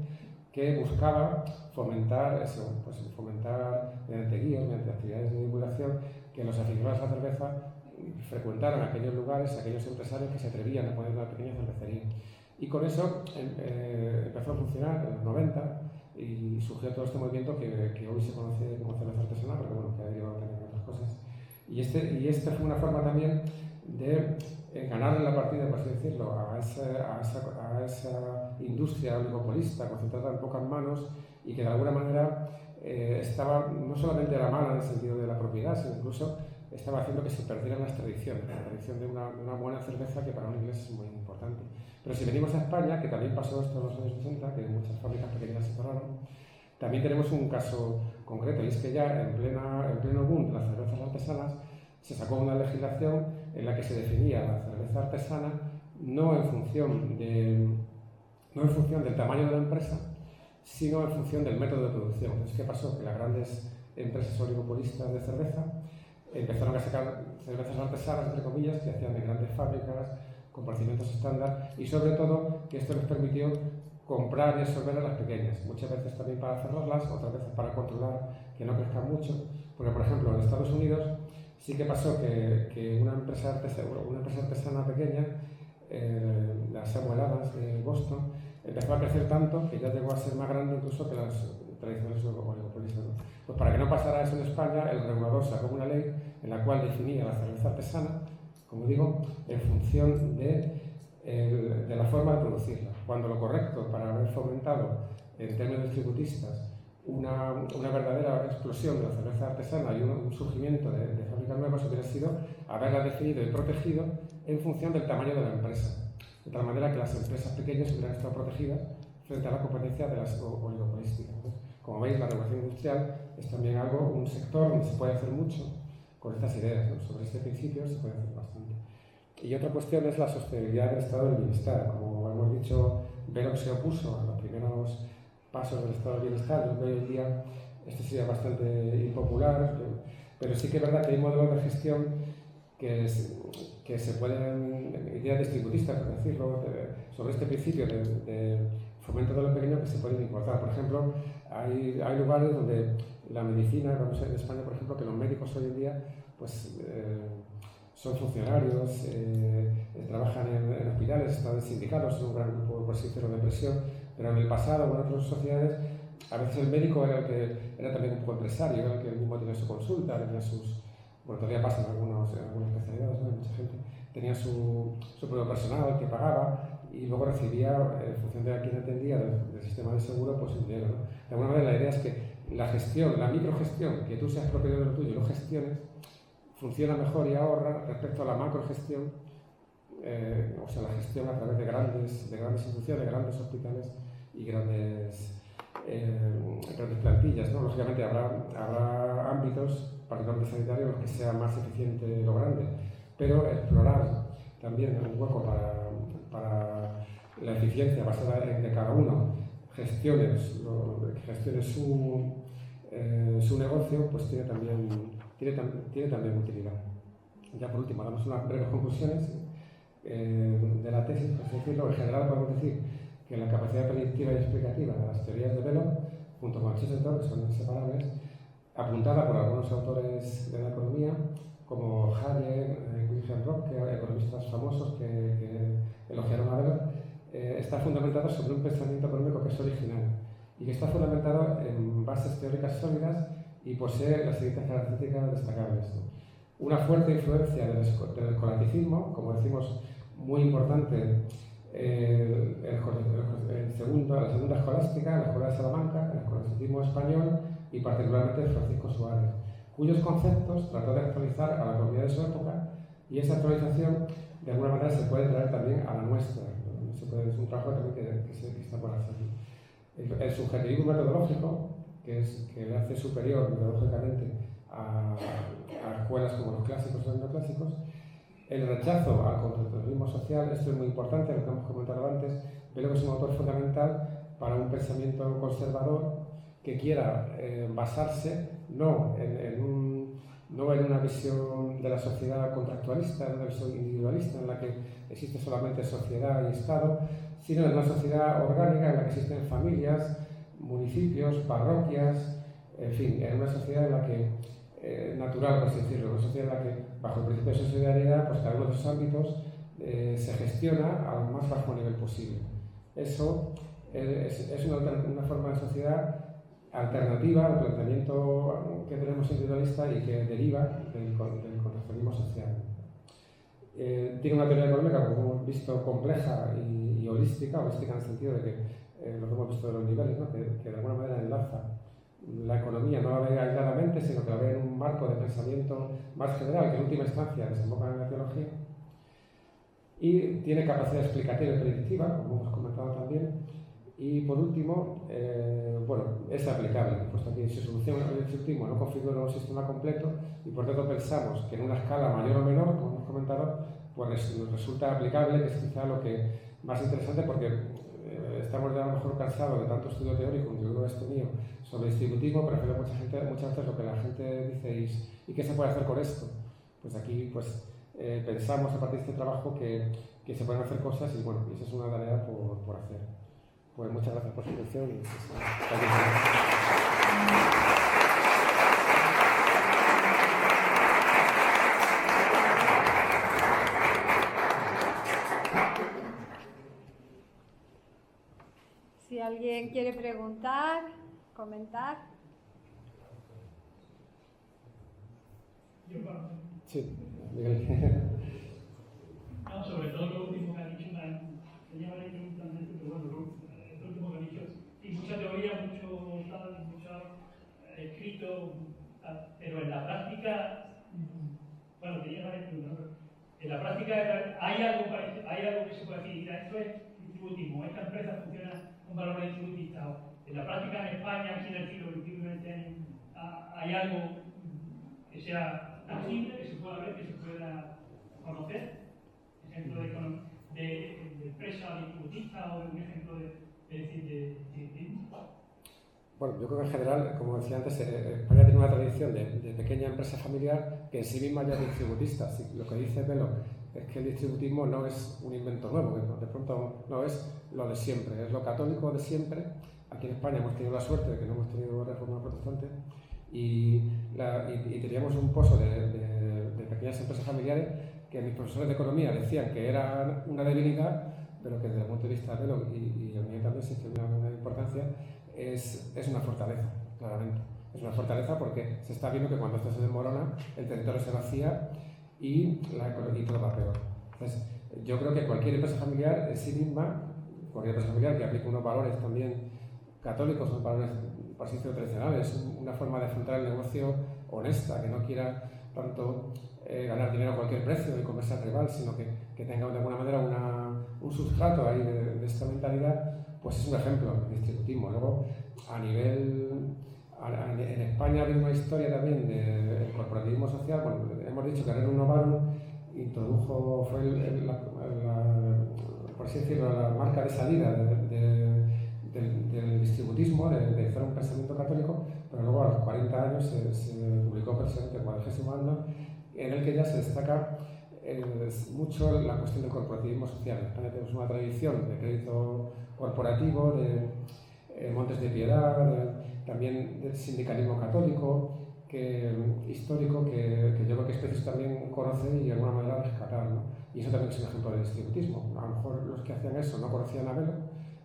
que buscaba fomentar eso, pues fomentar mediante guías, mediante actividades de divulgación, que los aficionados a la cerveza frecuentaran aquellos lugares, aquellos empresarios que se atrevían a poner una pequeña cervecería. Y con eso empezó a funcionar en los 90 y surgió todo este movimiento que hoy se conoce como cerveza artesanal, pero bueno, que ha derivado también otras cosas. Y esta fue una forma también de ganarle la partida, por así decirlo, a esa industria oligopolista concentrada en pocas manos y que de alguna manera estaba, no solamente era mala en el sentido de la propiedad, sino incluso estaba haciendo que se perdieran las tradiciones, la tradición de una buena cerveza que para un inglés es muy importante. Pero si venimos a España, que también pasó esto en los años 60, que muchas fábricas pequeñas se cerraron, también tenemos un caso concreto, y es que ya en pleno boom de las cervezas artesanas se sacó una legislación en la que se definía la cerveza artesana no en función del tamaño de la empresa, sino en función del método de producción. Entonces, ¿qué pasó? Que las grandes empresas oligopolistas de cerveza empezaron a sacar cervezas artesanas, entre comillas, que hacían de grandes fábricas, con procedimientos estándar, y sobre todo que esto les permitió comprar y absorber a las pequeñas, muchas veces también para cerrarlas, otras veces para controlar que no crezcan mucho, porque por ejemplo en Estados Unidos sí que pasó que una empresa artesana pequeña, las Samuel Adams de Boston, empezó a crecer tanto que ya llegó a ser más grande incluso que las tradicionales oligopolistas, ¿no? Pues para que no pasara eso en España, el regulador sacó una ley en la cual definía la cerveza artesana, como digo, en función de la forma de producirla, cuando lo correcto para haber fomentado en términos tributistas una verdadera explosión de la cerveza artesana y un surgimiento de fábricas nuevas hubiera sido haberla definido y protegido en función del tamaño de la empresa, de tal manera que las empresas pequeñas hubieran estado protegidas frente a la competencia de las oligopolísticas. Como veis, la regulación industrial es también un sector donde se puede hacer mucho con estas ideas, ¿no? Sobre este principio se puede hacer bastante. Y otra cuestión es la sostenibilidad del estado del bienestar. Como hemos dicho, Belloc se opuso a los primeros pasos del estado del bienestar. Yo creo que hoy en día esto sería bastante impopular, pero sí que es verdad que hay modelos de gestión que se pueden, ideas distributistas, por decirlo, sobre este principio de fomento de lo pequeño que se pueden incorporar. Por ejemplo, hay lugares donde la medicina, vamos a ver en España, por ejemplo, que los médicos hoy en día pues, son funcionarios, trabajan en hospitales, están en sindicatos, son un gran grupo, por así decirlo, de presión, pero en el pasado, en otras sociedades, a veces el médico era también un poco empresario, era el que mismo tenía su consulta, tenía sus... Bueno, todavía pasa en algunas especialidades, ¿no? Hay mucha gente. Tenía su propio personal que pagaba y luego recibía, en función de a quién atendía del sistema de seguro, pues un dinero, ¿no? De alguna manera la idea es que la gestión, la microgestión, que tú seas propietario de lo tuyo y lo gestiones, funciona mejor y ahorra respecto a la macrogestión, o sea, la gestión a través de grandes instituciones, de grandes hospitales y grandes plantillas, ¿no? Lógicamente habrá ámbitos, particularmente sanitarios, en los que sea más eficiente lo grande, pero explorar también un hueco para la eficiencia basada en que cada uno gestione su negocio, pues tiene también utilidad. Ya por último, damos unas breves conclusiones de la tesis, por así decirlo. En general podemos decir que la capacidad predictiva y explicativa de las teorías de Velo, junto con Chesterton, que son inseparables, apuntada por algunos autores de la economía, como Hayek, Wilhelm Röpke, economistas famosos que elogiaron a Velo, está fundamentada sobre un pensamiento económico que es original y que está fundamentado en bases teóricas sólidas y posee las siguientes características destacables, ¿no? Una fuerte influencia del escolasticismo, como decimos, muy importante, la segunda escolástica, la Escuela de Salamanca, el escolasticismo español y particularmente Francisco Suárez, cuyos conceptos trató de actualizar a la economía de su época, y esa actualización de alguna manera se puede traer también a la nuestra, ¿no? Es un trabajo también que está por hacer. El subjetivismo metodológico, que le hace superior metodológicamente a escuelas como los clásicos o los neoclásicos, el rechazo al contractualismo social, esto es muy importante, lo que hemos comentado antes, pero que es un autor fundamental para un pensamiento conservador que quiera basarse no en una visión de la sociedad contractualista, en una visión individualista en la que existe solamente sociedad y Estado, sino en una sociedad orgánica en la que existen familias, municipios, parroquias, en fin, en una sociedad en la que natural, por así decirlo, una sociedad en la que, bajo el principio de solidaridad, pues cada uno de esos ámbitos se gestiona al más bajo nivel posible. Eso es una forma de sociedad alternativa al planteamiento que tenemos individualista y que deriva del contractualismo social. Tiene una teoría económica, como hemos visto, compleja y holística en el sentido de que lo que hemos visto de los niveles, ¿no? que de alguna manera enlaza la economía, no la ve aisladamente, sino que la ve en un marco de pensamiento más general, que en última instancia desemboca en la teología, y tiene capacidad explicativa y predictiva, como hemos comentado también, y por último, es aplicable, puesto que su solución al disruptivo no configura un sistema completo y por tanto pensamos que en una escala mayor o menor, como hemos comentado, pues nos resulta aplicable, que es quizá lo que más interesante, porque estamos ya a lo mejor cansados de tanto estudio teórico, incluido este mío, sobre distributivo, pero muchas veces lo que la gente dice es ¿y qué se puede hacer con esto? Pues aquí pensamos a partir de este trabajo que se pueden hacer cosas y bueno, esa es una tarea por hacer. Pues muchas gracias por su atención. Si alguien quiere preguntar, comentar. Sí, no, sobre todo lo último que ha dicho, se llama la preguntando, pero bueno, lo último que ha dicho, y mucha teoría, mucho escrito, pero en la práctica, bueno, te llama en la práctica hay algo que se puede decir, mira, esto es distributivo, esta empresa funciona con valores distributistas. En la práctica en España, aquí en el siglo XXI, hay algo que sea tangible, que se pueda ver, que se pueda conocer. Ejemplo de empresa distributista o un ejemplo de Bueno, yo creo que en general, como decía antes, España tiene una tradición de pequeña empresa familiar que en sí misma ya es distributista. Así, lo que dice Velo es que el distributismo no es un invento nuevo, que de pronto no es lo de siempre, es lo católico de siempre. Aquí en España hemos tenido la suerte de que no hemos tenido reforma protestante y teníamos un pozo de pequeñas empresas familiares que mis profesores de economía decían que era una debilidad, pero que desde el punto de vista de Velo y el mío también sí tiene una importancia, es una fortaleza, claramente. Es una fortaleza porque se está viendo que cuando esto se desmorona, el territorio se vacía y todo va peor. Entonces, yo creo que cualquier empresa familiar en sí misma, cualquier empresa familiar que aplique unos valores también católicos, unos valores, por así decirlo, tradicionales, una forma de afrontar el negocio honesta, que no quiera tanto ganar dinero a cualquier precio y comerse al rival, sino que tenga de alguna manera un sustrato ahí de esta mentalidad, pues es un ejemplo del distributismo. Luego, en España ha habido una historia también del corporativismo social. Bueno, hemos dicho que Rerum Novarum introdujo, fue por así decirlo, la marca de salida del distributismo, de hacer un pensamiento católico, pero luego a los 40 años se publicó precisamente el 40º año, en el que ya se destaca mucho la cuestión del corporativismo social. En España tenemos una tradición de crédito corporativo, de Montes de Piedad, también del sindicalismo católico, histórico, que yo creo que Especies también conoce y de alguna manera rescatar, ¿no? Y eso también es un ejemplo de distributismo. A lo mejor los que hacían eso no conocían a Velo,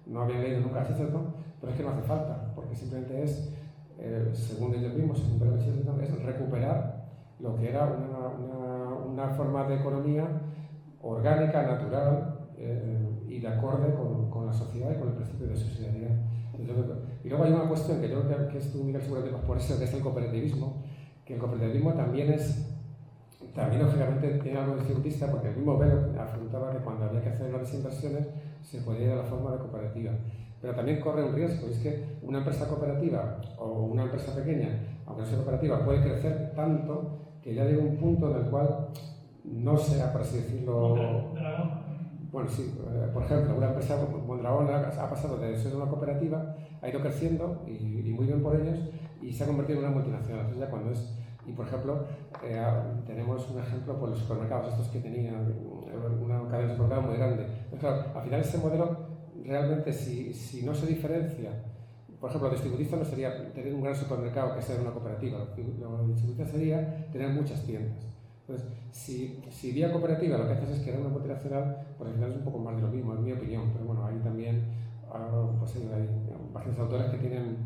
no habían leído nunca a Chesterton, pero es que no hace falta, porque simplemente es, según ellos mismos, según Velo y Chesterton, es recuperar lo que era una forma de economía orgánica, natural y de acorde con la sociedad y con el principio de subsidiariedad. Y luego hay una cuestión que yo creo que es tú, Miguel, seguramente por eso, que es el cooperativismo, que el cooperativismo también lógicamente tiene algo distributista, porque el mismo Velo afrontaba que cuando había que hacer grandes inversiones se podía ir a la forma de cooperativa. Pero también corre un riesgo, y es que una empresa cooperativa o una empresa pequeña, aunque no sea cooperativa, puede crecer tanto que ya llega un punto en el cual no sea, por así decirlo... Bueno, sí, por ejemplo, una empresa como Mondragón ha pasado de ser una cooperativa, ha ido creciendo y muy bien por ellos, y se ha convertido en una multinacional. Entonces ya cuando es... Y por ejemplo, tenemos un ejemplo por los supermercados, estos que tenían una cadena de supermercados muy grande. Entonces, claro, al final ese modelo realmente, si no se diferencia, por ejemplo, lo distributista no sería tener un gran supermercado que sea una cooperativa, lo distributista sería tener muchas tiendas. Entonces, si vía cooperativa lo que haces es crear una multinacional, pues al final es un poco más de lo mismo, es mi opinión. Pero bueno, hay también pues hay bastantes autores que tienen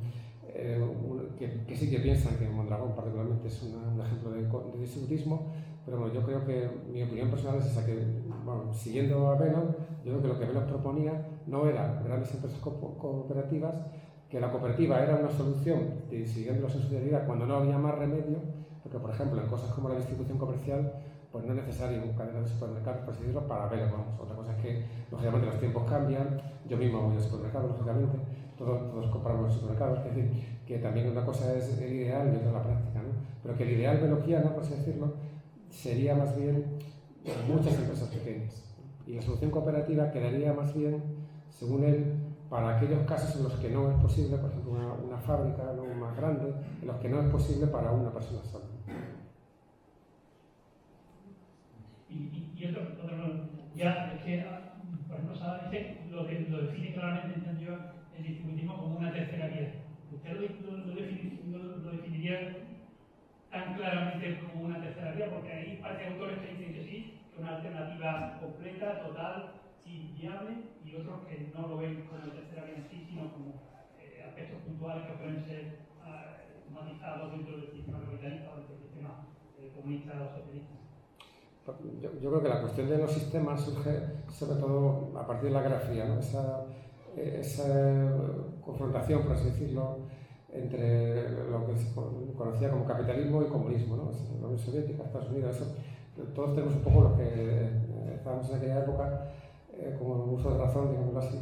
que sí que piensan que Mondragón particularmente es un ejemplo de distributismo, pero bueno, yo creo que mi opinión personal es esa, que bueno, siguiendo a Velo, yo creo que lo que Velo proponía no eran grandes empresas cooperativas, que la cooperativa era una solución siguiendo la subsidiariedad cuando no había más remedio, porque por ejemplo en cosas como la distribución comercial pues no es necesario un cadena de supermercados, por así decirlo, para Velo. Vamos, otra cosa es que lógicamente los tiempos cambian, yo mismo voy al supermercado, lógicamente, todos compramos en supermercados, es decir, que también una cosa es el ideal y otra la práctica, ¿no? Pero que el ideal veloquiano, por así decirlo, sería más bien muchas empresas pequeñas. Y la solución cooperativa quedaría más bien, según él, para aquellos casos en los que no es posible, por ejemplo, una fábrica no más grande, en los que no es posible para una persona sola. Y otro, ya es que, por ejemplo, Sada dice lo define claramente, entiendo yo, el distributismo como una tercera vía. ¿Usted lo definiría tan claramente como una tercera vía? Porque hay parte de autores que dicen que sí, que una alternativa completa, total, sí, viable, y otros que no lo ven como tercera vía en sí, sino como aspectos puntuales que pueden ser matizados dentro del sistema capitalista o dentro del sistema comunista o socialista. Yo creo que la cuestión de los sistemas surge sobre todo a partir de la Guerra Fría, ¿no? Esa confrontación, por así decirlo, entre lo que se conocía como capitalismo y comunismo, ¿no? La Unión Soviética, Estados Unidos, eso. Todos tenemos un poco lo que estábamos en aquella época, como uso de razón, digámoslo así,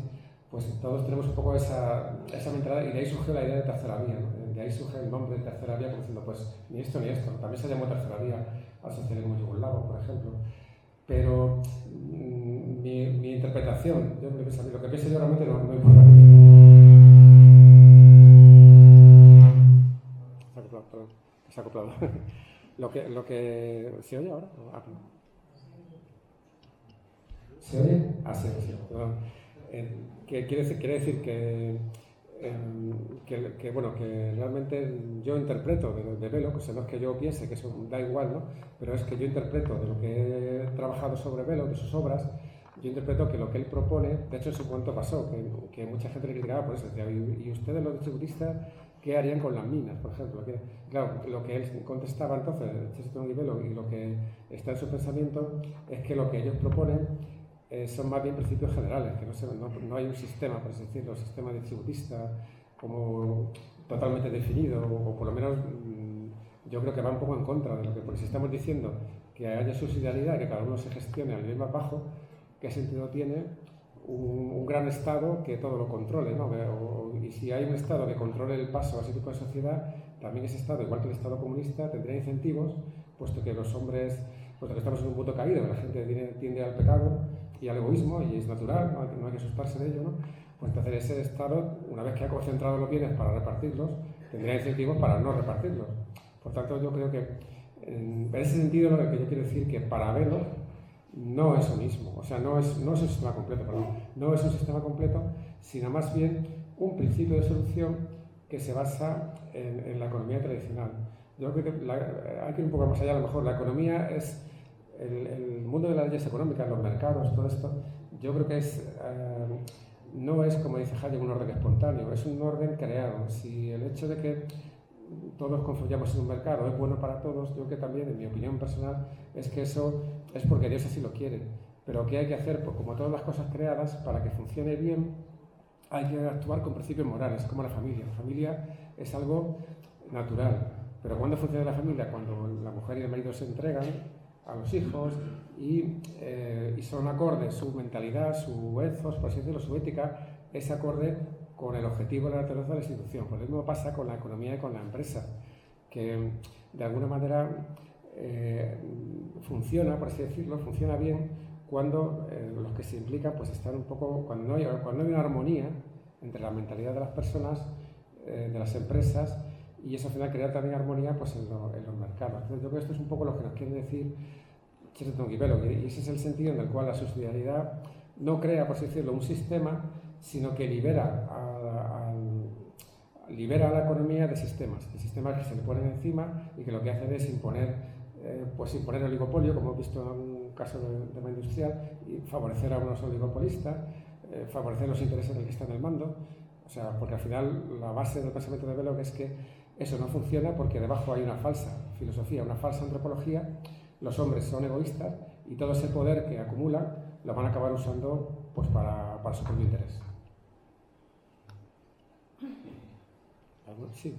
pues todos tenemos un poco esa mentalidad, y de ahí surgió la idea de tercera vía, ¿no? De ahí surge el nombre de tercera vía, como diciendo, pues ni esto ni esto. También se llamó tercera vía al socialismo yugoslavo, por ejemplo. Pero mi interpretación, lo que pienso yo realmente no importa mucho. se ha acoplado. Lo que ¿se oye ahora? Ah, no. ¿Se oye? Ah, sí, sí. Perdón. Quiere decir que realmente yo interpreto de Velo, que no es que yo piense que eso da igual, ¿no? Pero es que yo interpreto de lo que he trabajado sobre Velo, de sus obras, yo interpreto que lo que él propone, de hecho en su cuento pasó, que mucha gente le criticaba por eso, decía, ¿y ustedes los distributistas qué harían con las minas, por ejemplo? Claro, lo que él contestaba entonces, Chesterton y Velo, y lo que está en su pensamiento, es que lo que ellos proponen son más bien principios generales, que no hay un sistema, por así decirlo, un sistema distributista como totalmente definido, o por lo menos yo creo que va un poco en contra de lo que, porque si estamos diciendo que haya subsidiariedad, que cada uno se gestione al nivel más bajo, ¿qué sentido tiene un gran Estado que todo lo controle, ¿no? Y si hay un Estado que controle el paso a ese tipo de sociedad, también ese Estado, igual que el Estado comunista, tendría incentivos, puesto que los hombres, puesto que estamos en un punto caído, que la gente tiende al pecado y al egoísmo, y es natural, no hay que asustarse de ello, ¿no? Pues entonces ese Estado, una vez que ha concentrado los bienes para repartirlos, tendría incentivos para no repartirlos. Por tanto, yo creo que en ese sentido lo que yo quiero decir que para Velo no es lo mismo, o sea, no es un sistema completo, perdón, no es un sistema completo, sino más bien un principio de solución que se basa en la economía tradicional. Yo creo que hay que ir un poco más allá, a lo mejor la economía es el mundo de las leyes económicas, los mercados, todo esto, yo creo que no es, como dice Hayek, un orden espontáneo, es un orden creado. Si el hecho de que todos confluyamos en un mercado es bueno para todos, yo creo que también, en mi opinión personal, es que eso es porque Dios así lo quiere. Pero ¿qué hay que hacer? Pues como todas las cosas creadas, para que funcione bien, hay que actuar con principios morales, como la familia. La familia es algo natural. Pero ¿cuándo funciona la familia? Cuando la mujer y el marido se entregan a los hijos y son acordes, su mentalidad, su ethos, por así decirlo, su ética, es acorde con el objetivo de la naturaleza de la institución. Pues lo mismo pasa con la economía y con la empresa, que de alguna manera funciona, por así decirlo, funciona bien cuando los que se implican pues están un poco, cuando no hay una armonía entre la mentalidad de las personas, de las empresas, y eso al final crea también armonía pues, en los mercados. Entonces yo creo que esto es un poco lo que nos quiere decir Chesterton y Velo, y ese es el sentido en el cual la subsidiariedad no crea, por así decirlo, un sistema, sino que libera a la economía de sistemas que se le ponen encima y que lo que hacen es imponer el oligopolio, como hemos visto en un caso de tema industrial, y favorecer a unos oligopolistas, favorecer los intereses del que está en el mando. O sea, porque al final la base del pensamiento de Velo es que eso no funciona porque debajo hay una falsa filosofía, una falsa antropología. Los hombres son egoístas y todo ese poder que acumulan lo van a acabar usando pues, para su propio interés. Sí.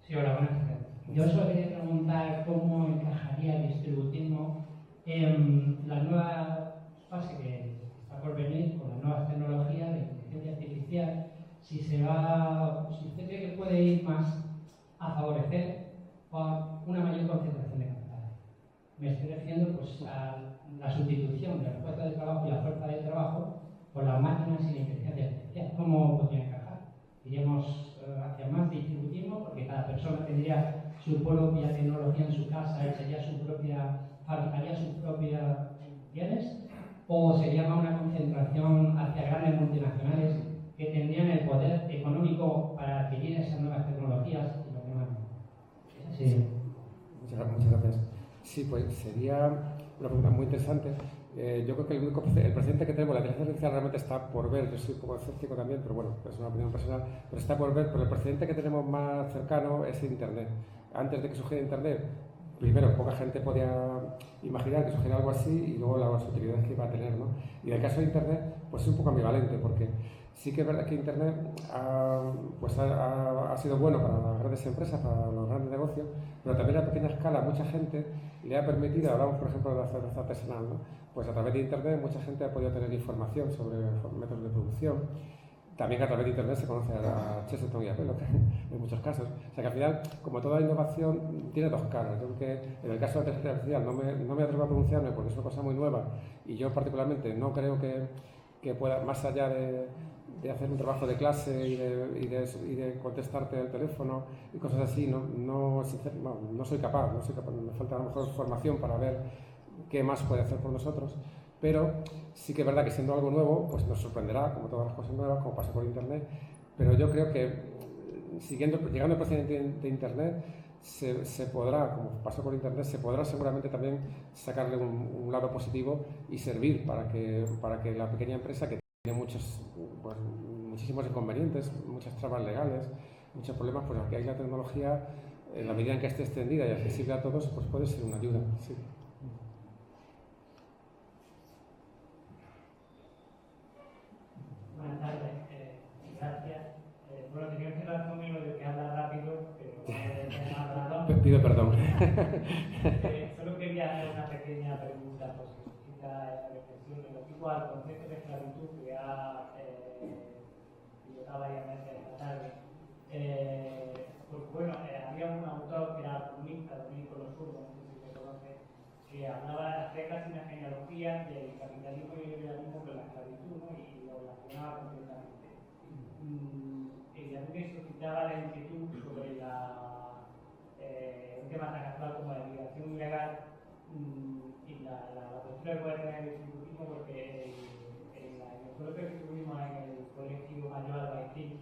Sí, hola, buenas tardes. Yo solo quería preguntar cómo encajaría el distributismo en la nueva fase que está por venir con las nuevas tecnologías de inteligencia artificial. Si usted cree que puede ir más a favorecer una mayor concentración de capital. Me estoy refiriendo pues, a la sustitución de la fuerza de trabajo y la fuerza de trabajo por las máquinas y la inteligencia artificial. ¿Cómo podría encajar? Iríamos hacia más distributismo porque cada persona tendría su propia tecnología en su casa, fabricaría sus propios bienes, o sería más una concentración hacia grandes multinacionales que tendrían el poder económico para adquirir esas nuevas tecnologías y lo demás. Sí. Muchas gracias. Sí, pues sería una pregunta muy interesante. Yo creo que el precedente que tenemos, la inteligencia artificial realmente está por ver. Yo soy un poco escéptico también, pero bueno, es una opinión personal. Pero está por ver, pero el precedente que tenemos más cercano es Internet. Antes de que surgiera Internet, primero, poca gente podía imaginar que surgiera algo así y luego las utilidades que iba a tener, ¿no? Y en el caso de Internet, pues es un poco ambivalente, porque sí que es verdad que Internet ha sido bueno para las grandes empresas, para los grandes negocios, pero también a pequeña escala a mucha gente le ha permitido, hablamos por ejemplo de la cerveza artesanal, ¿no? Pues a través de Internet mucha gente ha podido tener información sobre métodos de producción. También a través de Internet se conoce a Chesterton y a Velo, en muchos casos. O sea que al final, como toda innovación, tiene dos caras. Yo creo que en el caso de la inteligencia artificial no me atrevo a pronunciarme porque es una cosa muy nueva y yo particularmente no creo que pueda, más allá de de hacer un trabajo de clase y de contestarte al teléfono y cosas así, no soy capaz, me falta a lo mejor formación para ver qué más puede hacer por nosotros, pero sí que es verdad que siendo algo nuevo, pues nos sorprenderá, como todas las cosas nuevas, como pasa por Internet, pero yo creo que llegando al procedimiento de Internet, se podrá, como pasó por Internet, se podrá seguramente también sacarle un lado positivo y servir para que la pequeña empresa, que tiene muchísimos inconvenientes, muchas trabas legales, muchos problemas, pues aquí hay la tecnología, en la medida en que esté extendida y accesible a todos, pues puede ser una ayuda. Sí. Buenas tardes, gracias. Bueno, tenía que hablar conmigo de que habla rápido, pero Pido perdón. solo quería hacer una pequeña pregunta, pues que suscita reflexión relativo al concepto de esclavitud que ha pilotado varias veces esta tarde. Pues bueno, había un autor que era comunista, Domenico Lo Zurdo, no sé si se conoce, que hablaba, hacía casi una genealogía del capitalismo y el liberalismo con la esclavitud, ¿no? Y lo relacionaba completamente. Y a mí me suscitaba la inquietud sobre un tema tan actual como la migración ilegal y la postura que puede tener el distributismo, porque en el coloquio que tuvimos en el Colegio Mayor Albaicín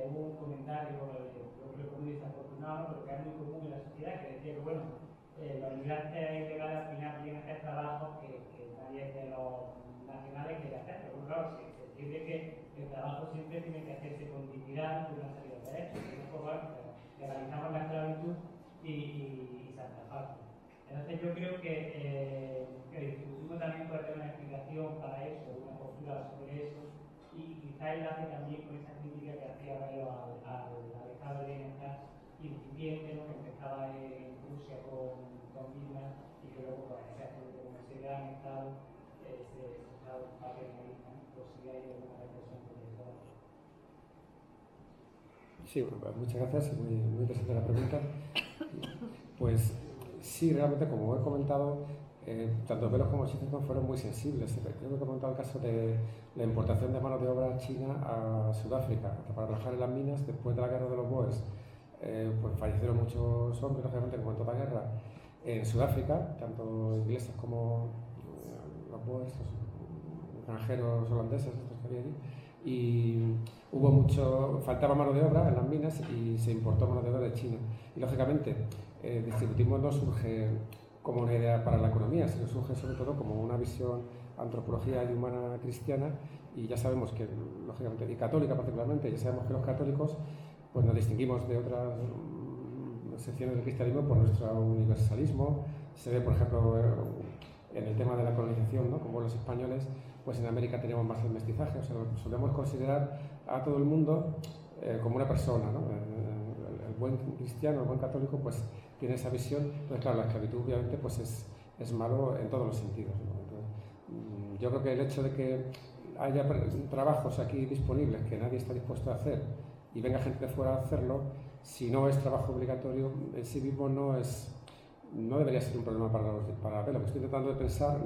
hubo un comentario, creo que muy desafortunado, pero que es muy común en la sociedad, que decía que bueno, los inmigrantes ilegales al final vienen a hacer trabajos que nadie de los nacionales quiere hacer, pero claro, se entiende que el trabajo siempre tiene que hacerse con dignidad, con una serie de derechos, y no, pues bueno, legalizamos la esclavitud y Santa Fácil. Entonces yo creo que el distributismo también puede tener una explicación para eso, una postura sobre eso, y quizá enlace también con esa crítica que hacía Rayo al Estado de bienestar incipiente, ¿no? Que empezaba en Rusia con Bismarck y que luego, pues, como ese gran Estado, ese Estado paternalista, pues si hay alguna reflexión sobre eso. Sí, muchas gracias, muy interesante la pregunta. Pues sí, realmente, como he comentado, tanto Velos como Chesterton fueron muy sensibles. Creo que he comentado el caso de la importación de mano de obra china a Sudáfrica para trabajar en las minas después de la guerra de los Boers. Pues fallecieron muchos hombres, lógicamente, como en toda guerra, en Sudáfrica, tanto ingleses como los Boers, los extranjeros holandeses, estos que había allí. Y faltaba mano de obra en las minas y se importó mano de obra de China. Y lógicamente, el distributismo no surge como una idea para la economía, sino surge sobre todo como una visión antropología y humana cristiana, y ya sabemos que, lógicamente, y católica particularmente, ya sabemos que los católicos pues nos distinguimos de otras secciones del cristianismo por nuestro universalismo. Se ve, por ejemplo, en el tema de la colonización, ¿no? Como los españoles, pues en América tenemos más el mestizaje, o sea, solemos considerar a todo el mundo como una persona, ¿no? El buen cristiano, el buen católico, pues tiene esa visión. Entonces, claro, la esclavitud obviamente pues es malo en todos los sentidos, ¿no? Entonces, yo creo que el hecho de que haya trabajos aquí disponibles que nadie está dispuesto a hacer y venga gente de fuera a hacerlo, si no es trabajo obligatorio en sí mismo, no debería ser un problema para Velos. Lo que estoy tratando de pensar, ¿no?